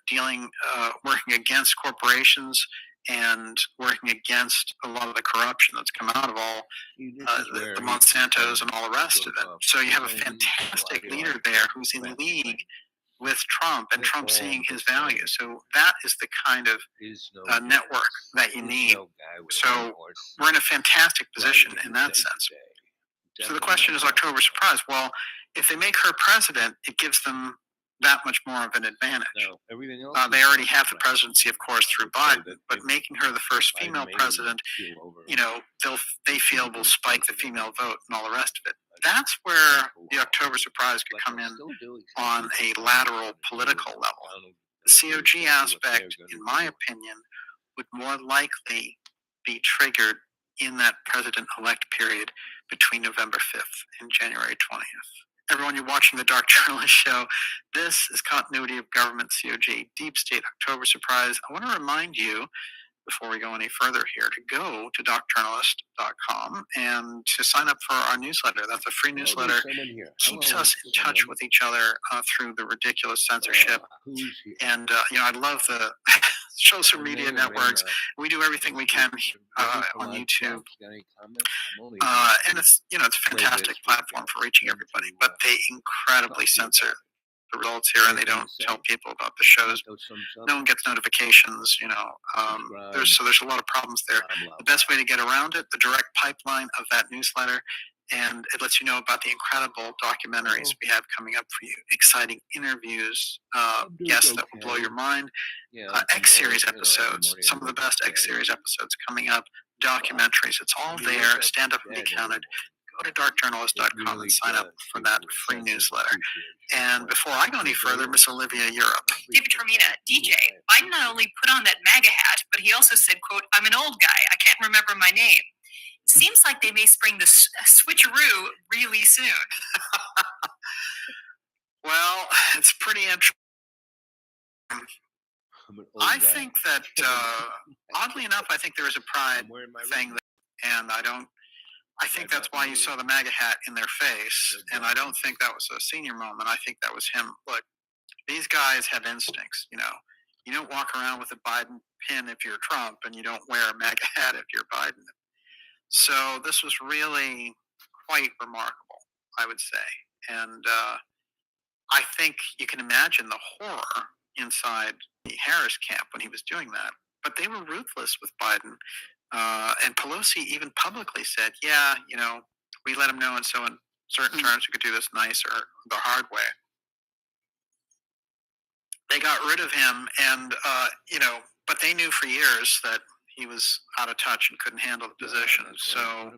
working against corporations and working against a lot of the corruption that's come out of all the Monsantos and all the rest of it. So you have a fantastic leader there who's in league with Trump, and Trump seeing his value. So that is the kind of network that you need. So we're in a fantastic position in that sense. So the question is October surprise. Well, if they make her president, it gives them that much more of an advantage. They already have the presidency, of course, through Biden, but making her the first female president, they feel will spike the female vote and all the rest of it. That's where the October surprise could come in on a lateral political level. The COG aspect, in my opinion, would more likely be triggered in that president-elect period between November 5th and January 20th. Everyone, you're watching the Dark Journalist Show. This is Continuity of Government COG, Deep State October Surprise. I want to remind you, before we go any further here, to go to darkjournalist.com and to sign up for our newsletter. That's a free newsletter. Keeps us in touch with each other through the ridiculous censorship. And, I love the social media networks. We do everything we can on YouTube. And it's a fantastic platform for reaching everybody. But they incredibly censor the results here, and they don't tell people about the shows. No one gets notifications. There's a lot of problems there. The best way to get around it, the direct pipeline of that newsletter, and it lets you know about the incredible documentaries we have coming up for you. Exciting interviews, guests that will blow your mind, X-Series episodes, some of the best X-Series episodes coming up, documentaries. It's all there. Stand up and be counted. Go to darkjournalist.com and sign up for that free newsletter. And before I go any further, Miss Olivia, you're up. David Romina, DJ, Biden not only put on that MAGA hat, but he also said, quote, "I'm an old guy. I can't remember my name." Seems like they may spring the switcheroo really soon. Well, it's pretty interesting. I think that, oddly enough, I think there is a pride thing, and I think that's why you saw the MAGA hat in their face, and I don't think that was a senior moment. I think that was him. Look, these guys have instincts, You don't walk around with a Biden pin if you're Trump, and you don't wear a MAGA hat if you're Biden. So this was really quite remarkable, I would say. And I think you can imagine the horror inside the Harris camp when he was doing that. But they were ruthless with Biden. And Pelosi even publicly said, we let him know in certain terms we could do this nice or the hard way. They got rid of him, and, but they knew for years that he was out of touch and couldn't handle the position. So,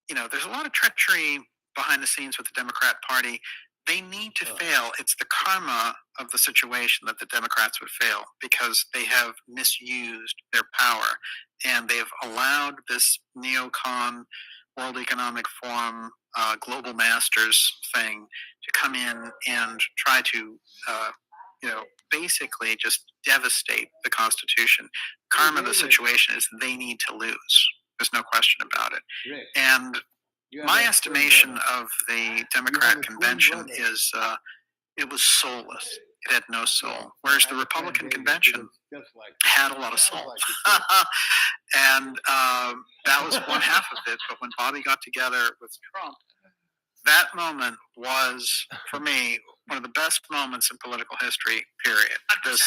there's a lot of treachery behind the scenes with the Democrat Party. They need to fail. It's the karma of the situation that the Democrats would fail, because they have misused their power, and they've allowed this neocon World Economic Forum global masters thing to come in and try to basically just devastate the Constitution. Karma of the situation is they need to lose. There's no question about it. Rick, And you have my that estimation twin brother. of the You have Democrat a twin convention brother. is it was soulless. It had no soul. Whereas the Republican convention Just like had a lot of sounds soul. like it. And that was one half of it. But when Bobby got together with Trump, that moment was, for me, one of the best moments in political history, period. 100%.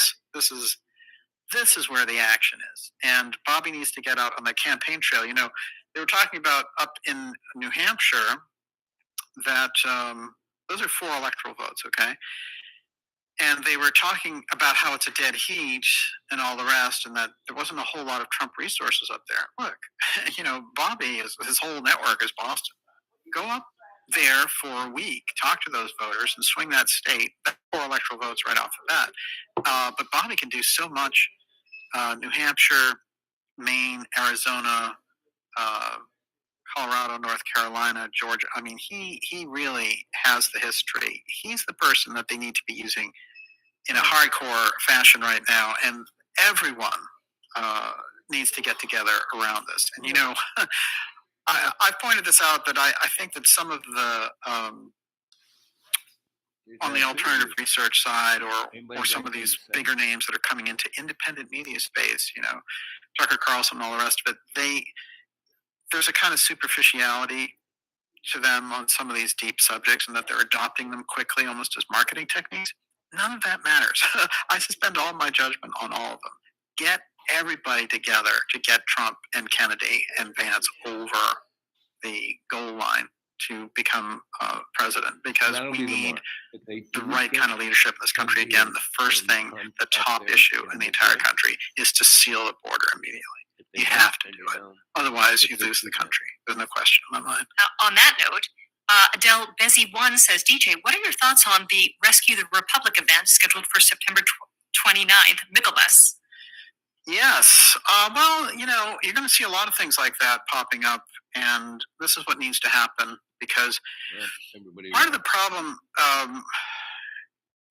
This is where the action is. And Bobby needs to get out on the campaign trail. You know, they were talking about up in New Hampshire that those are 4 electoral votes, okay? And they were talking about how it's a dead heat and all the rest, and that there wasn't a whole lot of Trump resources up there. Look, you know, Bobby, his whole network is Boston. Go up there for a week, talk to those voters, and swing that state. That's 4 electoral votes right off the bat. But Bobby can do so much. New Hampshire, Maine, Arizona, Colorado, North Carolina, Georgia. I mean, he really has the history. He's the person that they need to be using in a hardcore fashion right now, and everyone needs to get together around this. And you know, I've pointed this out that I think that some of the on the alternative research side, or some of these bigger names that are coming into independent media space, you know, Tucker Carlson and all the rest of it, there's a kind of superficiality to them on some of these deep subjects, and that they're adopting them quickly, almost as marketing techniques. None of that matters. I suspend all my judgment on all of them. Get everybody together to get Trump and Kennedy and Vance over the goal line to become president, because we need the right kind of leadership in this country. Again, the first thing, the top issue in the entire country, is to seal the border immediately. You have to do it. Otherwise, you lose the country. There's no question in my mind. On that note, Adele Bezzy1 says, DJ, what are your thoughts on the Rescue the Republic event scheduled for September 29th, Michaelmas? Yes. Well, you know, you're going to see a lot of things like that popping up, and this is what needs to happen, because part of the problem,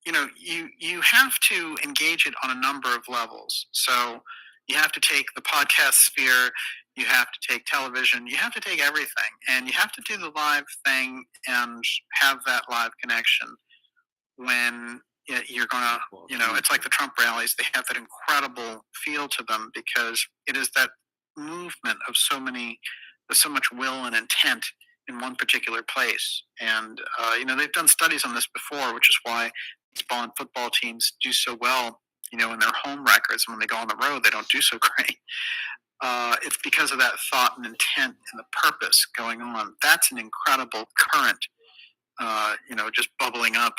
you know, you have to engage it on a number of levels. So you have to take the podcast sphere, you have to take television, you have to take everything, and you have to do the live thing and have that live connection when you're going to, you know, it's like the Trump rallies. They have that incredible feel to them, because it is that movement of so much will and intent in one particular place. And, you know, they've done studies on this before, which is why baseball and football teams do so well, you know, in their home records. And when they go on the road, they don't do so great. It's because of that thought and intent and the purpose going on. That's an incredible current, you know, just bubbling up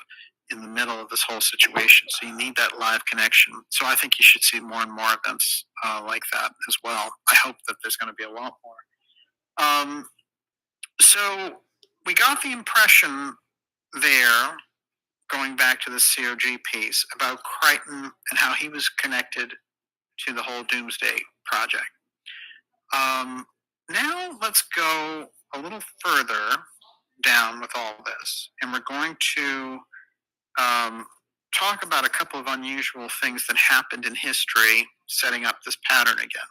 in the middle of this whole situation. So you need that live connection. So I think you should see more and more events like that as well. I hope that there's going to be a lot more. So we got the impression there, going back to the COG piece, about Crichton and how he was connected to the whole Doomsday Project. Now let's go a little further down with all this, and we're going to talk about a couple of unusual things that happened in history setting up this pattern again.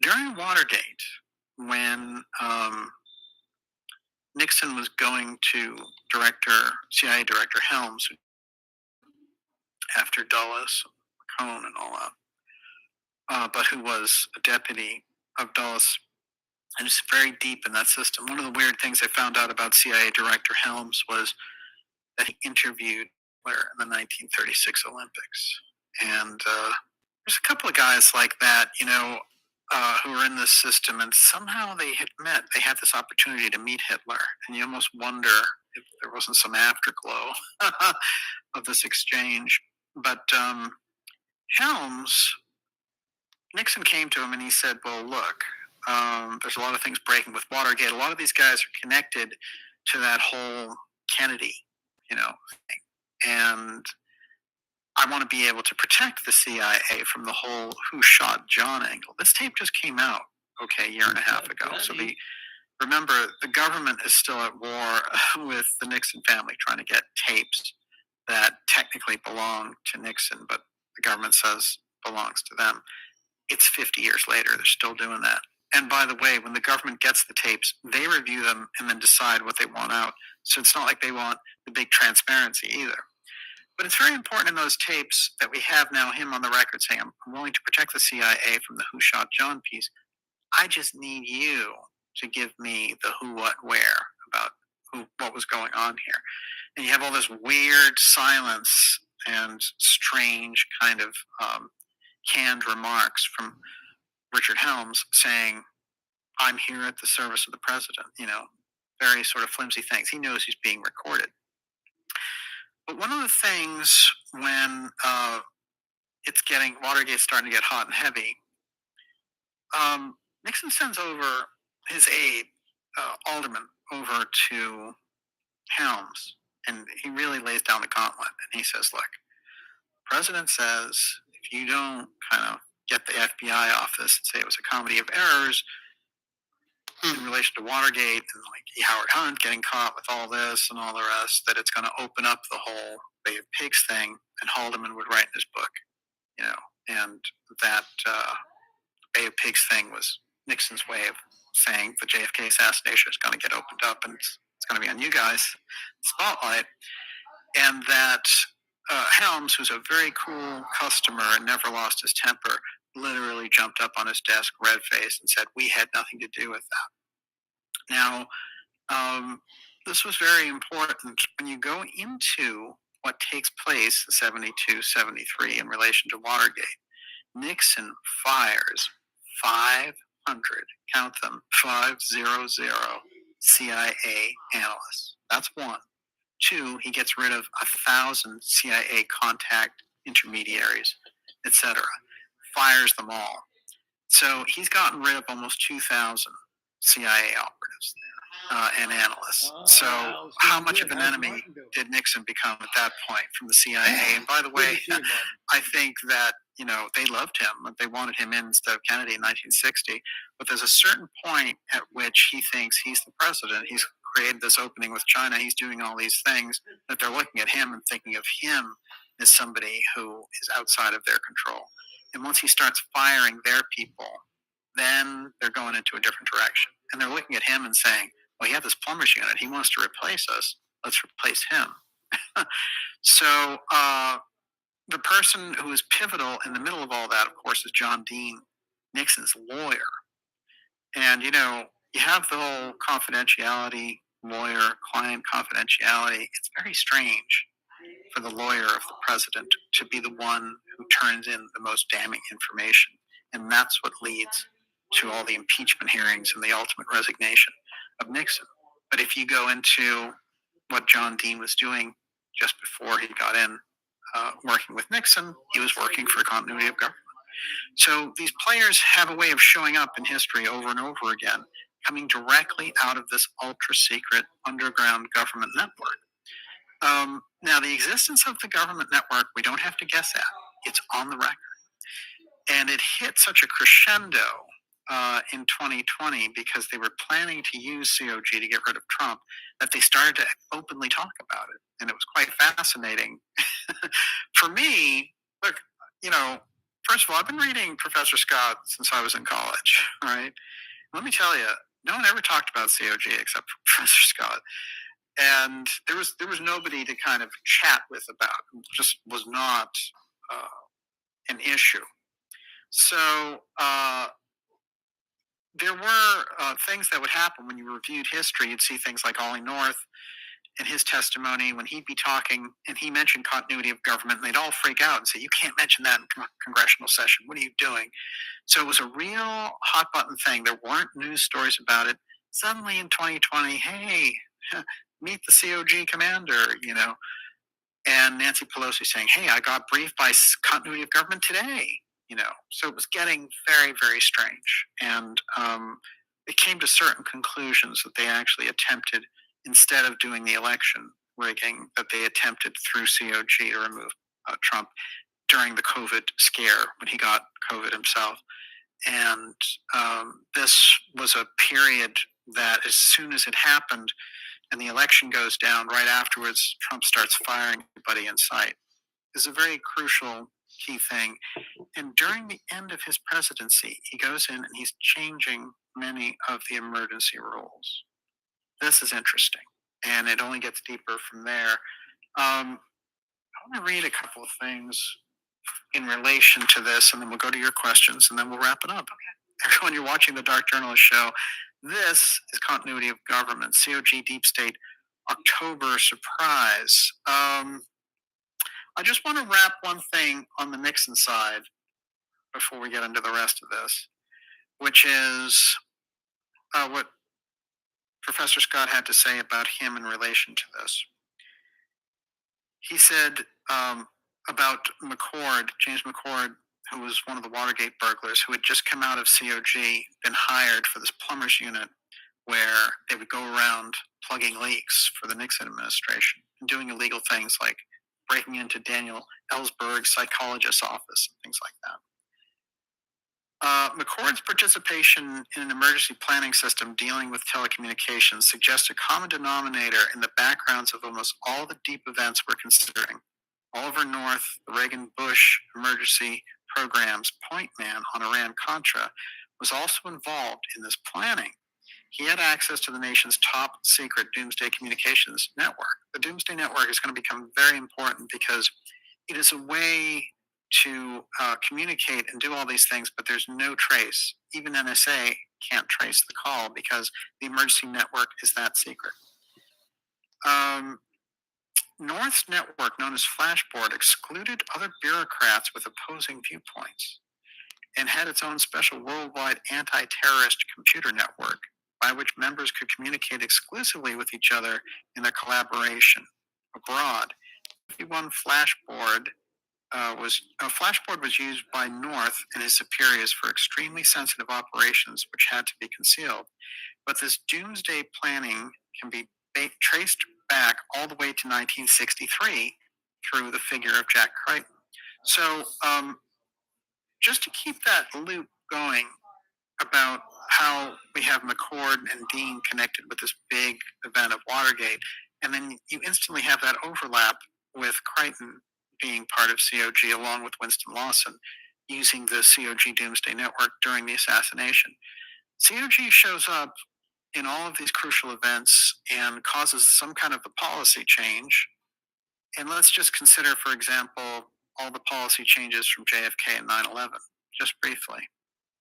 During Watergate, when Nixon was going to CIA Director Helms, after Dulles, McCone, and all that, but who was a deputy of Dulles, and was very deep in that system. One of the weird things I found out about CIA Director Helms was that he interviewed Hitler in the 1936 Olympics. And there's a couple of guys like that, you know, who were in this system, and somehow they had met. They had this opportunity to meet Hitler, and you almost wonder if there wasn't some afterglow of this exchange. But Helms, Nixon came to him and he said, well, look, there's a lot of things breaking with Watergate. A lot of these guys are connected to that whole Kennedy, you know, thing. And I want to be able to protect the CIA from the whole who shot John angle. This tape just came out, okay, a year and a half ago. So remember, the government is still at war with the Nixon family, trying to get tapes that technically belong to Nixon, but the government says belongs to them. It's 50 years later. They're still doing that. And by the way, when the government gets the tapes, they review them and then decide what they want out. So it's not like they want the big transparency either. But it's very important in those tapes that we have now him on the record saying, I'm willing to protect the CIA from the Who Shot John piece. I just need you to give me the who, what, where about what was going on here. And you have all this weird silence and strange kind of canned remarks from Richard Helms saying, I'm here at the service of the president, very sort of flimsy things. He knows he's being recorded. But one of the things when Watergate's starting to get hot and heavy, Nixon sends over his aide, Alderman, over to Helms, and he really lays down the gauntlet. And he says, look, the president says, if you don't kind of get the FBI off this and say it was a comedy of errors in relation to Watergate and like Howard Hunt getting caught with all this and all the rest, that it's going to open up the whole Bay of Pigs thing, and Haldeman would write in his book, and that Bay of Pigs thing was Nixon's way of saying the JFK assassination is going to get opened up and it's going to be on you guys, spotlight, and that Helms, who's a very cool customer and never lost his temper, literally jumped up on his desk, red-faced, and said, we had nothing to do with that. Now, this was very important when you go into what takes place in 72, 73 in relation to Watergate. Nixon fires 500, count them, 500 CIA analysts. That's one. Two, he gets rid of 1,000 CIA contact intermediaries, etc. Fires them all. So he's gotten rid of almost 2,000 CIA operatives and analysts. So how much of an enemy did Nixon become at that point from the CIA? And by the way, I think that, they loved him. They wanted him in instead of Kennedy in 1960. But there's a certain point at which he thinks he's the president. He's created this opening with China. He's doing all these things that they're looking at him and thinking of him as somebody who is outside of their control. And once he starts firing their people, then they're going into a different direction. And they're looking at him and saying, well, he had this plumber's unit. He wants to replace us. Let's replace him. So the person who is pivotal in the middle of all that, of course, is John Dean, Nixon's lawyer. And, you have the whole confidentiality, lawyer-client confidentiality. It's very strange for the lawyer of the president to be the one who turns in the most damning information. And that's what leads to all the impeachment hearings and the ultimate resignation of Nixon. But if you go into what John Dean was doing just before he got in, working with Nixon, he was working for continuity of government. So these players have a way of showing up in history over and over again, coming directly out of this ultra-secret underground government network. Now, the existence of the government network, we don't have to guess at. It's on the record. And it hit such a crescendo in 2020 because they were planning to use COG to get rid of Trump that they started to openly talk about it. And it was quite fascinating. For me, look, first of all, I've been reading Professor Scott since I was in college, right? Let me tell you, no one ever talked about COG except for Professor Scott. And there was nobody to kind of chat with about it. It just was not an issue. So there were things that would happen when you reviewed history. You'd see things like Ollie North in his testimony when he'd be talking and he mentioned continuity of government, and they'd all freak out and say, you can't mention that in congressional session. What are you doing? So it was a real hot button thing. There weren't news stories about it. Suddenly in 2020, hey, meet the COG commander, and Nancy Pelosi saying, hey, I got briefed by continuity of government today. So it was getting very, very strange. And it came to certain conclusions that they actually attempted, instead of doing the election rigging, that they attempted through COG to remove Trump during the COVID scare when he got COVID himself. And this was a period that as soon as it happened and the election goes down, right afterwards, Trump starts firing everybody in sight. It's a very crucial key thing. And during the end of his presidency, he goes in and he's changing many of the emergency rules. This is interesting, and it only gets deeper from there. I want to read a couple of things in relation to this, and then we'll go to your questions, and then we'll wrap it up. Okay. Everyone, you're watching the Dark Journalist Show. This is Continuity of Government, COG Deep State, October surprise. I just want to wrap one thing on the Nixon side before we get into the rest of this, which is what Professor Scott had to say about him in relation to this. He said about McCord, James McCord, who was one of the Watergate burglars, who had just come out of COG, been hired for this plumber's unit where they would go around plugging leaks for the Nixon administration and doing illegal things like breaking into Daniel Ellsberg's psychologist's office and things like that. McCord's participation in an emergency planning system dealing with telecommunications suggests a common denominator in the backgrounds of almost all the deep events we're considering. Oliver North, the Reagan-Bush emergency program's point man on Iran-Contra, was also involved in this planning. He had access to the nation's top secret doomsday communications network. The doomsday network is going to become very important because it is a way to communicate and do all these things, but there's no trace. Even NSA can't trace the call because the emergency network is that secret. North's network, known as Flashboard, excluded other bureaucrats with opposing viewpoints and had its own special worldwide anti-terrorist computer network by which members could communicate exclusively with each other in their collaboration abroad. 51 Flashboard was used by North and his superiors for extremely sensitive operations which had to be concealed. But this doomsday planning can be traced back all the way to 1963 through the figure of Jack Crichton. So just to keep that loop going about how we have McCord and Dean connected with this big event of Watergate, and then you instantly have that overlap with Crichton being part of COG along with Winston Lawson using the COG Doomsday Network during the assassination. COG shows up in all of these crucial events and causes some kind of a policy change. And let's just consider, for example, all the policy changes from JFK and 9/11, just briefly.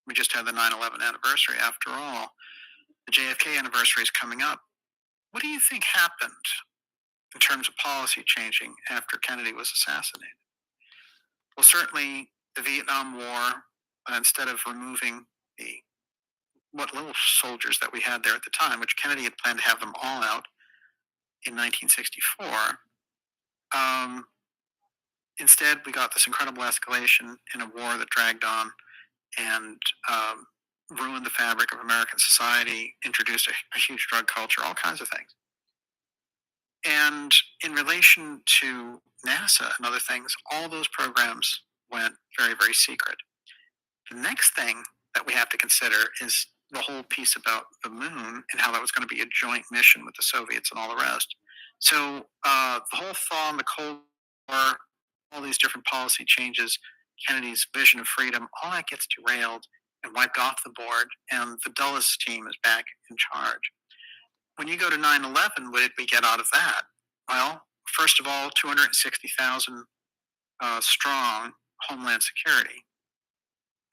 We just had the 9/11 anniversary. After all, the JFK anniversary is coming up. What do you think happened in terms of policy changing after Kennedy was assassinated? Well, certainly the Vietnam War, instead of removing what little soldiers that we had there at the time, which Kennedy had planned to have them all out in 1964, instead we got this incredible escalation in a war that dragged on and ruined the fabric of American society, introduced a huge drug culture, all kinds of things. And in relation to NASA and other things, all those programs went very, very secret. The next thing that we have to consider is the whole piece about the moon and how that was going to be a joint mission with the Soviets and all the rest. So the whole thaw in the Cold War, all these different policy changes, Kennedy's vision of freedom, all that gets derailed and wiped off the board, and the Dulles team is back in charge. When you go to 9/11, what did we get out of that? Well, first of all, 260,000 strong Homeland Security,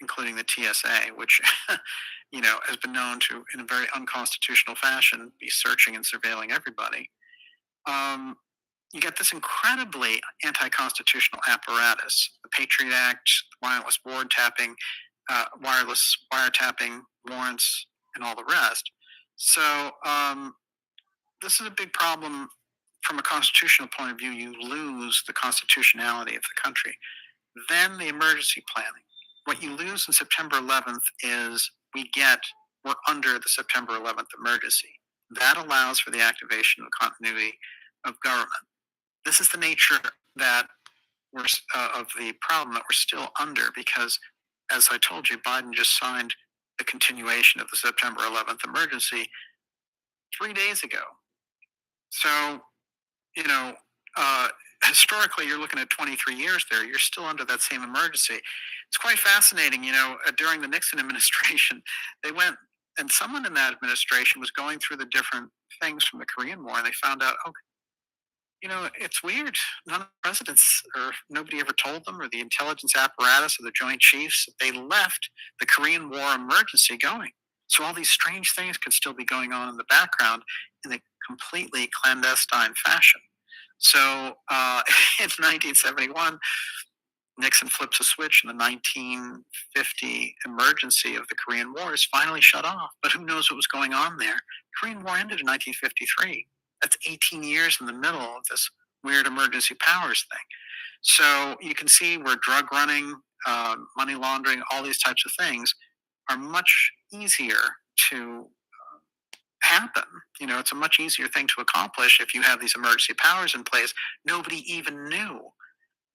including the TSA, which has been known to, in a very unconstitutional fashion, be searching and surveilling everybody. You get this incredibly anti-constitutional apparatus: the Patriot Act, wireless wiretapping, warrants, and all the rest. So this is a big problem from a constitutional point of view. You lose the constitutionality of the country. Then the emergency planning. What you lose in September 11th is we're under the September 11th emergency. That allows for the activation of continuity of government. This is the nature that of the problem that we're still under, because, as I told you, Biden just signed the continuation of the September 11th emergency 3 days ago. So, historically, you're looking at 23 years there. You're still under that same emergency. It's quite fascinating. During the Nixon administration, they went, and someone in that administration was going through the different things from the Korean War, and they found out, oh, it's weird. None of the presidents, or nobody ever told them, or the intelligence apparatus, or the Joint Chiefs, they left the Korean War emergency going. So all these strange things could still be going on in the background in a completely clandestine fashion. So in 1971, Nixon flips a switch, and the 1950 emergency of the Korean War is finally shut off. But who knows what was going on there? The Korean War ended in 1953. That's 18 years in the middle of this weird emergency powers thing. So you can see where drug running, money laundering, all these types of things are much easier to happen. It's a much easier thing to accomplish if you have these emergency powers in place. Nobody even knew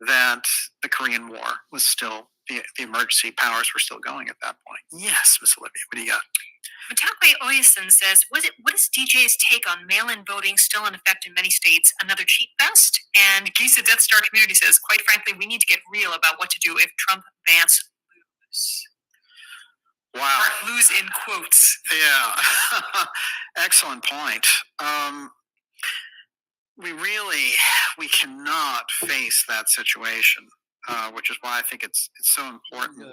that the Korean War was still, the emergency powers were still going at that point. Yes, Miss Olivia, what do you got? Matakwe Oyison says, what is DJ's take on mail-in voting still in effect in many states? Another cheap fest? And Giza Death Star Community says, quite frankly, we need to get real about what to do if Trump, Vance lose. Wow. Or lose in quotes. Yeah. Excellent point. We cannot face that situation, which is why I think it's so important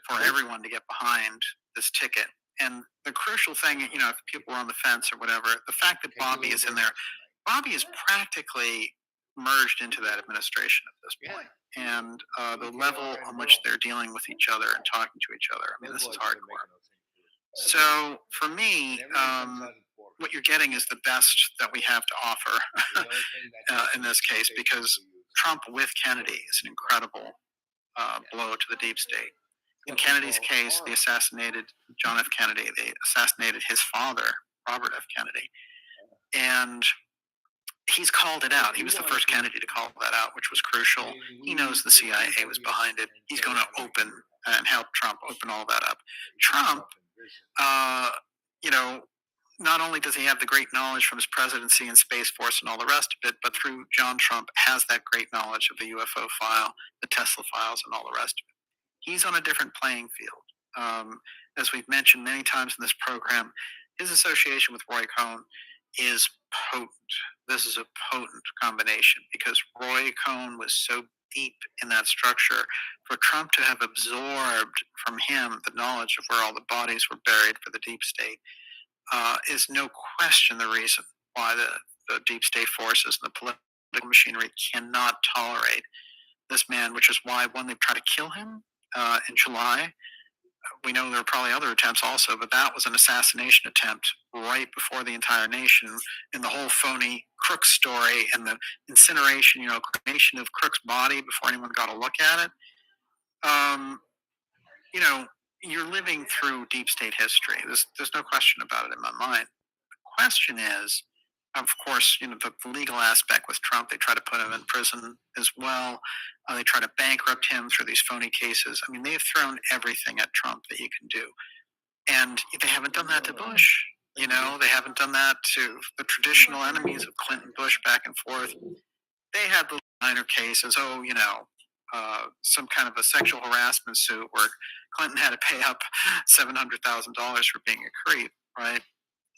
for everyone to get behind this ticket. And the crucial thing, if people are on the fence or whatever, the fact that Bobby is in there, Bobby is practically merged into that administration at this point. And the level on which they're dealing with each other and talking to each other, I mean, this is hardcore. So for me, what you're getting is the best that we have to offer in this case, because Trump with Kennedy is an incredible blow to the deep state. In Kennedy's case, they assassinated John F. Kennedy. They assassinated his father, Robert F. Kennedy. And he's called it out. He was the first Kennedy to call that out, which was crucial. He knows the CIA was behind it. He's going to open and help Trump open all that up. Trump, not only does he have the great knowledge from his presidency and Space Force and all the rest of it, but through John Trump has that great knowledge of the UFO file, the Tesla files, and all the rest of it. He's on a different playing field. As we've mentioned many times in this program, his association with Roy Cohn is potent. This is a potent combination because Roy Cohn was so deep in that structure. For Trump to have absorbed from him the knowledge of where all the bodies were buried for the deep state is no question the reason why the deep state forces and the political machinery cannot tolerate this man, which is why, one, they've tried to kill him in July. We know there were probably other attempts also, but that was an assassination attempt right before the entire nation, and the whole phony Crooks story and the incineration, cremation of Crooks' body before anyone got a look at it. You're living through deep state history. There's no question about it in my mind. The question is, of course, the legal aspect with Trump. They try to put him in prison as well. They try to bankrupt him through these phony cases. I mean, they've thrown everything at Trump that you can do. And they haven't done that to Bush. They haven't done that to the traditional enemies of Clinton, Bush, back and forth. They had little minor cases. Some kind of a sexual harassment suit where Clinton had to pay up $700,000 for being a creep, right?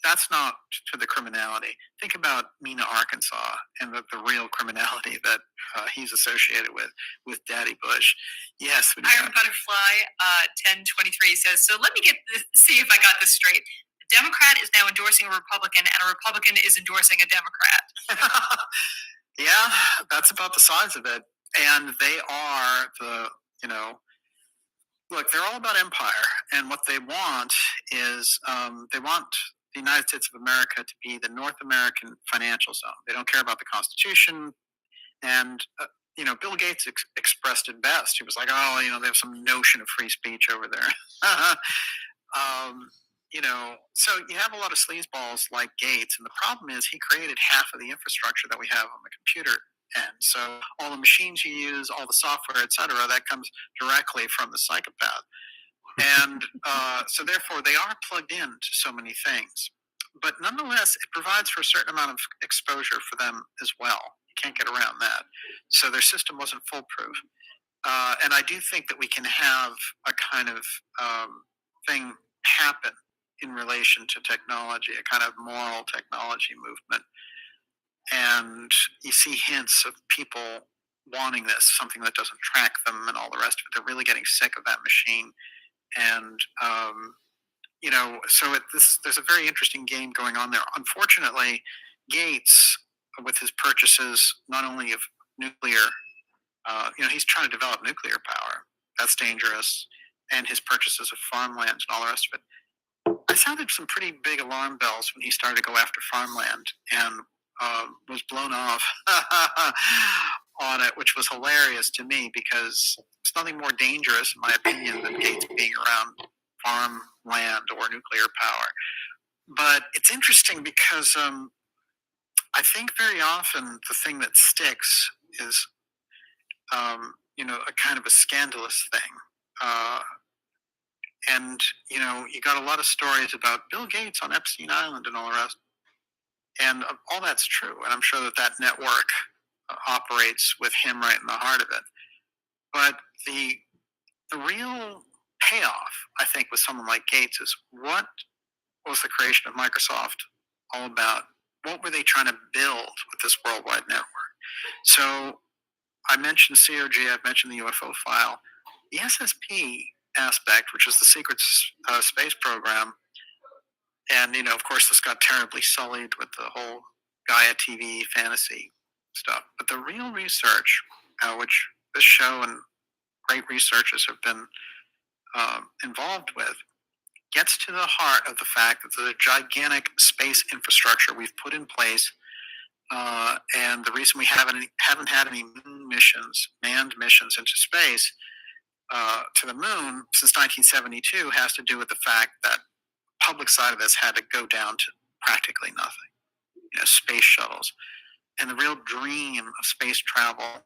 That's not to the criminality. Think about Mena, Arkansas, and the real criminality that he's associated with Daddy Bush. Yes. Iron Butterfly 1023 says, so let me see if I got this straight. A Democrat is now endorsing a Republican, and a Republican is endorsing a Democrat. Yeah, that's about the size of it. And they are look, they're all about empire. And what they want is they want the United States of America to be the North American financial zone. They don't care about the Constitution. And, Bill Gates expressed it best. He was like, they have some notion of free speech over there. So you have a lot of sleazeballs like Gates. And the problem is he created half of the infrastructure that we have on the computer end. So all the machines you use, all the software, et cetera, that comes directly from the psychopath. And so therefore they are plugged in to so many things. But nonetheless, it provides for a certain amount of exposure for them as well. You can't get around that. So their system wasn't foolproof. And I do think that we can have a kind of thing happen in relation to technology, a kind of moral technology movement. And you see hints of people wanting this, something that doesn't track them and all the rest of it. They're really getting sick of that machine. And, so there's a very interesting game going on there. Unfortunately, Gates, with his purchases, not only of nuclear, he's trying to develop nuclear power. That's dangerous. And his purchases of farmlands and all the rest of it. I sounded some pretty big alarm bells when he started to go after farmland and was blown off on it, which was hilarious to me because it's nothing more dangerous, in my opinion, than Gates being around farmland or nuclear power. But it's interesting because I think very often the thing that sticks is, a kind of a scandalous thing. And, you got a lot of stories about Bill Gates on Epstein Island and all the rest. And all that's true. And I'm sure that network operates with him right in the heart of it. But the real payoff, I think, with someone like Gates is what was the creation of Microsoft all about? What were they trying to build with this worldwide network? So I mentioned COG, I've mentioned the UFO file. The SSP aspect, which is the secret space program, and, of course, this got terribly sullied with the whole Gaia TV fantasy stuff. But the real research, which this show and great researchers have been involved with, gets to the heart of the fact that the gigantic space infrastructure we've put in place, and the reason we haven't had any moon missions, manned missions into space to the moon since 1972 has to do with the fact that public side of this had to go down to practically nothing. Space shuttles. And the real dream of space travel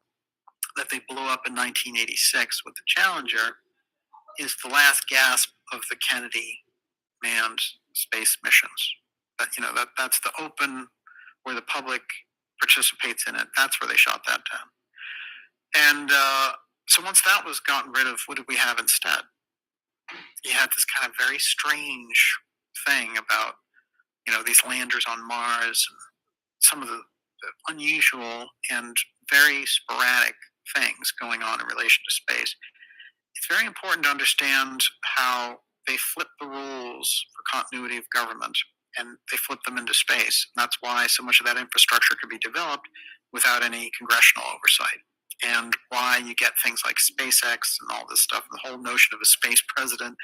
that they blew up in 1986 with the Challenger is the last gasp of the Kennedy manned space missions. That's the open where the public participates in it. That's where they shot that down. And so once that was gotten rid of, what did we have instead? You had this kind of very strange thing about, these landers on Mars and some of the unusual and very sporadic things going on in relation to space. It's very important to understand how they flip the rules for continuity of government and they flip them into space. And that's why so much of that infrastructure could be developed without any congressional oversight. And why you get things like SpaceX and all this stuff, and the whole notion of a space president.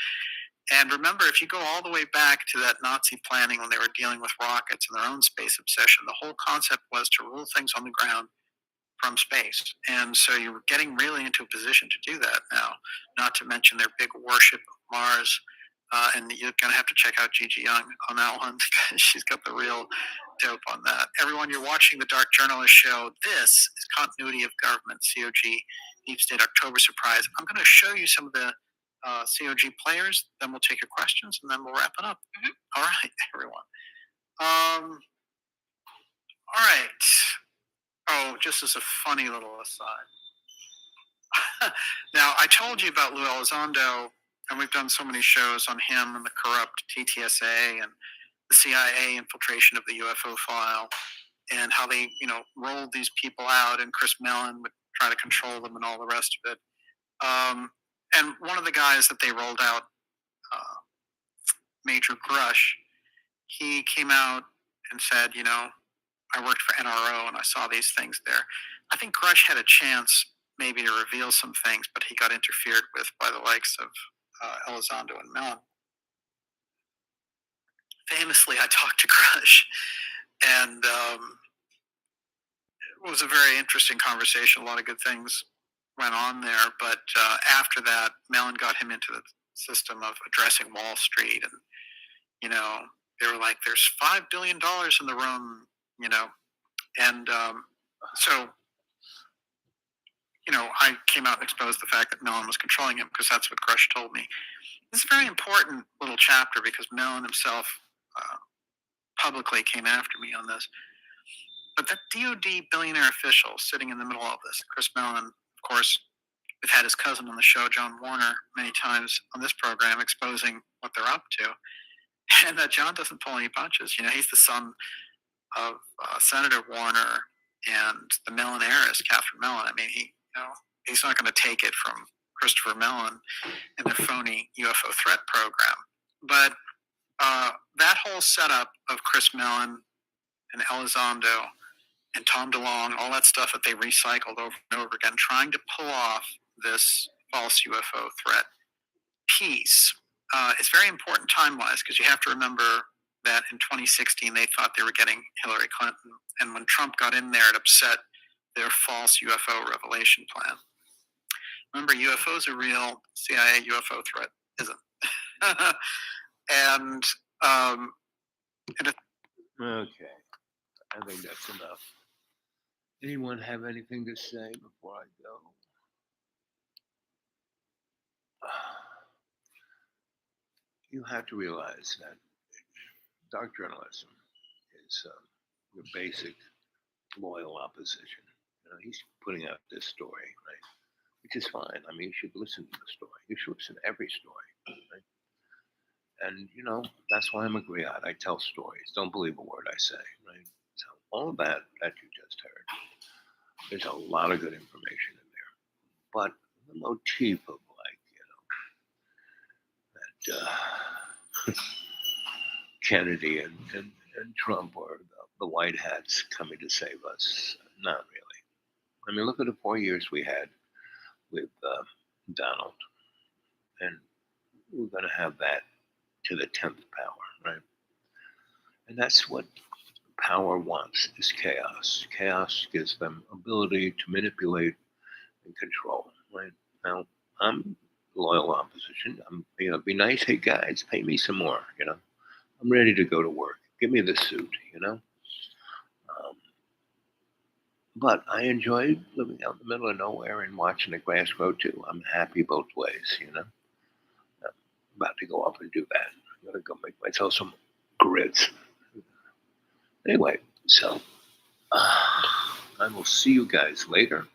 And remember, if you go all the way back to that Nazi planning when they were dealing with rockets and their own space obsession, the whole concept was to rule things on the ground from space. And so you're getting really into a position to do that now, not to mention their big worship of Mars. And you're going to have to check out Gigi Young on that one because she's got the real dope on that. Everyone, you're watching the Dark Journalist Show. This is Continuity of Government, COG, Deep State October Surprise. I'm going to show you some of the COG players, then we'll take your questions, and then we'll wrap it up. Mm-hmm. All right, everyone. All right. Oh, just as a funny little aside. Now, I told you about Lou Elizondo, and we've done so many shows on him and the corrupt TTSA and the CIA infiltration of the UFO file, and how they, rolled these people out, and Chris Mellon would try to control them and all the rest of it. And one of the guys that they rolled out, Major Grush, he came out and said, I worked for NRO and I saw these things there. I think Grush had a chance maybe to reveal some things, but he got interfered with by the likes of Elizondo and Mellon. Famously, I talked to Grush, and it was a very interesting conversation. A lot of good things went on there, but after that, Mellon got him into the system of addressing Wall Street, and they were like, "There's $5 billion in the room," and so I came out and exposed the fact that Mellon was controlling him because that's what Grush told me. This is a very important little chapter because Mellon himself publicly came after me on this. But that DOD billionaire official sitting in the middle of this, Chris Mellon, of course, we've had his cousin on the show, John Warner, many times on this program exposing what they're up to. And that John doesn't pull any punches. You know, he's the son of Senator Warner and the Mellon heiress, Catherine Mellon. I mean, he's not going to take it from Christopher Mellon and their phony UFO threat program. But that whole setup of Chris Mellon and Elizondo and Tom DeLonge, all that stuff that they recycled over and over again, trying to pull off this false UFO threat piece, is very important time-wise, because you have to remember that in 2016 they thought they were getting Hillary Clinton, and when Trump got in there, it upset their false UFO revelation plan. Remember, UFOs are real, CIA UFO threat isn't. and Okay, I think that's enough. Anyone have anything to say before I go? You have to realize that dark journalism is your basic loyal opposition. You know, he's putting out this story, right? Which is fine. I mean, you should listen to the story. You should listen to every story, right? And, you know, that's why I'm a griot. I tell stories. Don't believe a word I say, right? So all of that you just heard, there's a lot of good information in there. But the motif of, like, you know, that Kennedy and Trump or the white hats coming to save us, not really. I mean, look at the 4 years we had with Donald. And we're going to have that to the 10th power, right? And that's what power wants, is chaos. Chaos gives them ability to manipulate and control, right? Now, I'm loyal opposition. I'm, you know, be nice. Hey, guys, pay me some more, you know? I'm ready to go to work. Give me the suit, you know? But I enjoy living out in the middle of nowhere and watching the grass grow too. I'm happy both ways, you know? I'm about to go up and do that. I'm going to go make myself some grits. Anyway, so I will see you guys later.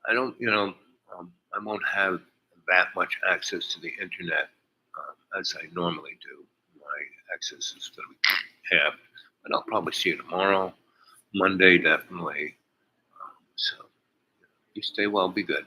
I don't, you know, I won't have that much access to the internet as I normally do. My access is going to be halved, but I'll probably see you tomorrow, Monday, definitely. So you stay well, be good.